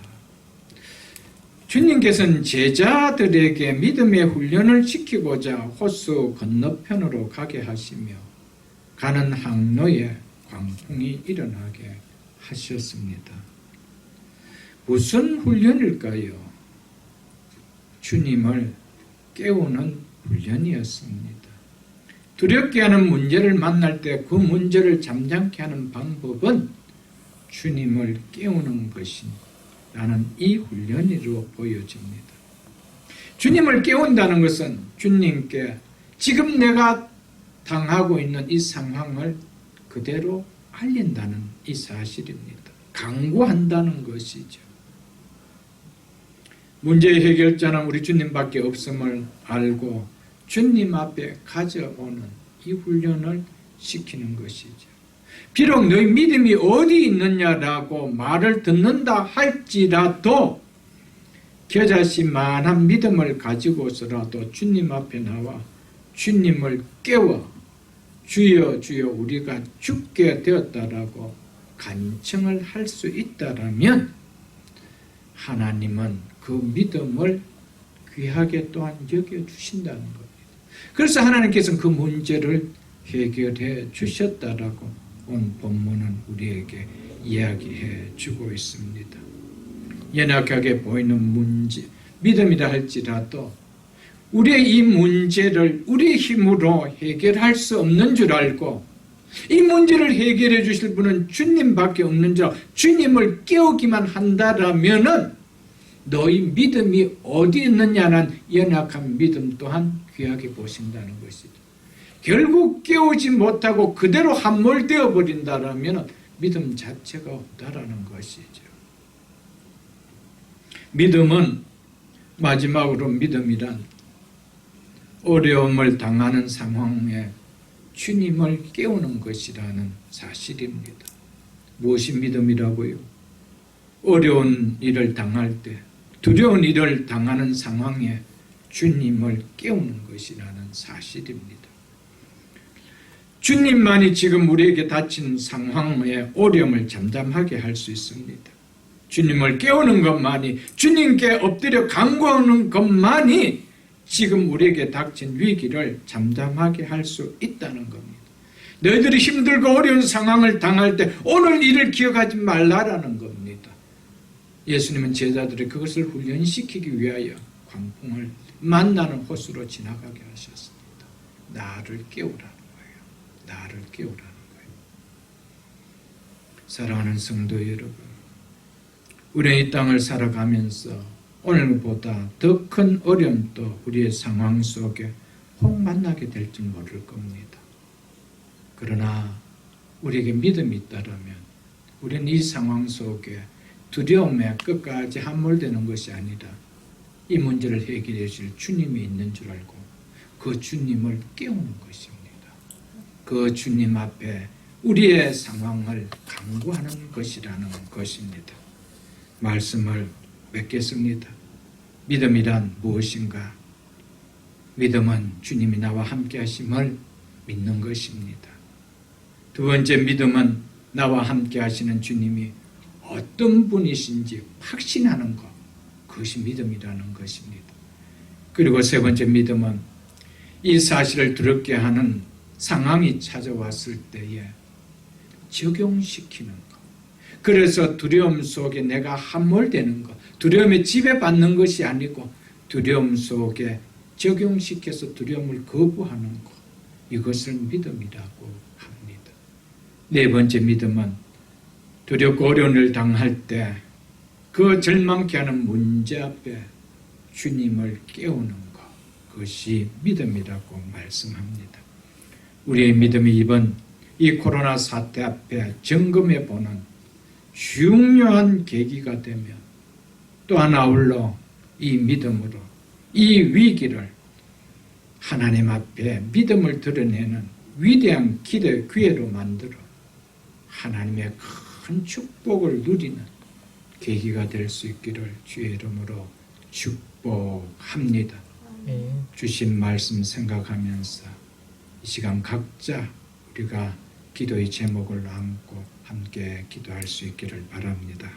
주님께서는 제자들에게 믿음의 훈련을 시키고자 호수 건너편으로 가게 하시며 가는 항로에 광풍이 일어나게 하셨습니다. 무슨 훈련일까요? 주님을 깨우는 훈련이었습니다. 두렵게 하는 문제를 만날 때 그 문제를 잠잠케 하는 방법은 주님을 깨우는 것이라는 이 훈련으로 보여집니다. 주님을 깨운다는 것은 주님께 지금 내가 당하고 있는 이 상황을 그대로 알린다는 이 사실입니다. 강구한다는 것이죠. 문제의 해결자는 우리 주님밖에 없음을 알고 주님 앞에 가져오는 이 훈련을 시키는 것이죠. 비록 너희 믿음이 어디 있느냐라고 말을 듣는다 할지라도 겨자씨만한 믿음을 가지고서라도 주님 앞에 나와 주님을 깨워 주여 주여 우리가 죽게 되었다라고 간청을 할 수 있다라면 하나님은 그 믿음을 귀하게 또한 여겨주신다는 겁니다. 그래서 하나님께서는 그 문제를 해결해 주셨다라고 오늘 본문은 우리에게 이야기해 주고 있습니다. 연약하게 보이는 문제, 믿음이라 할지라도 우리의 이 문제를 우리의 힘으로 해결할 수 없는 줄 알고 이 문제를 해결해 주실 분은 주님밖에 없는 줄 알고 주님을 깨우기만 한다라면은 너희 믿음이 어디 있느냐는 연약한 믿음 또한 귀하게 보신다는 것이죠. 결국 깨우지 못하고 그대로 함몰되어 버린다라면 믿음 자체가 없다라는 것이죠. 믿음은 마지막으로 믿음이란 어려움을 당하는 상황에 주님을 깨우는 것이라는 사실입니다. 무엇이 믿음이라고요? 어려운 일을 당할 때 두려운 일을 당하는 상황에 주님을 깨우는 것이라는 사실입니다. 주님만이 지금 우리에게 닥친 상황의 어려움을 잠잠하게 할 수 있습니다. 주님을 깨우는 것만이, 주님께 엎드려 간구하는 것만이 지금 우리에게 닥친 위기를 잠잠하게 할 수 있다는 겁니다. 너희들이 힘들고 어려운 상황을 당할 때 오늘 일을 기억하지 말라라는 겁니다. 예수님은 제자들이 그것을 훈련시키기 위하여 광풍을 만나는 호수로 지나가게 하셨습니다. 나를 깨우라는 거예요. 나를 깨우라는 거예요. 사랑하는 성도 여러분, 우리는 이 땅을 살아가면서 오늘보다 더 큰 어려움도 우리의 상황 속에 혹 만나게 될지 모를 겁니다. 그러나 우리에게 믿음이 있다면 우리는 이 상황 속에 두려움에 끝까지 함몰되는 것이 아니라 이 문제를 해결해 주실 주님이 있는 줄 알고 그 주님을 깨우는 것입니다. 그 주님 앞에 우리의 상황을 간구하는 것이라는 것입니다. 말씀을 맺겠습니다. 믿음이란 무엇인가? 믿음은 주님이 나와 함께 하심을 믿는 것입니다. 두 번째, 믿음은 나와 함께 하시는 주님이 어떤 분이신지 확신하는 것, 그것이 믿음이라는 것입니다. 그리고 세 번째, 믿음은 이 사실을 두렵게 하는 상황이 찾아왔을 때에 적용시키는 것. 그래서 두려움 속에 내가 함몰되는 것, 두려움에 지배받는 것이 아니고 두려움 속에 적용시켜서 두려움을 거부하는 것, 이것을 믿음이라고 합니다. 네 번째, 믿음은 두렵고 어려운 일을 당할 때 그 절망케 하는 문제 앞에 주님을 깨우는 것, 그것이 믿음이라고 말씀합니다. 우리의 믿음이 이번 이 코로나 사태 앞에 점검해 보는 중요한 계기가 되며 또한 아울러 이 믿음으로 이 위기를 하나님 앞에 믿음을 드러내는 위대한 기회로 만들어 하나님의 큰 축복을 누리는 계기가 될 수 있기를 주의 이름으로 축복합니다. 주신 말씀 생각하면서 이 시간 각자 우리가 기도의 제목을 안고 함께 기도할 수 있기를 바랍니다.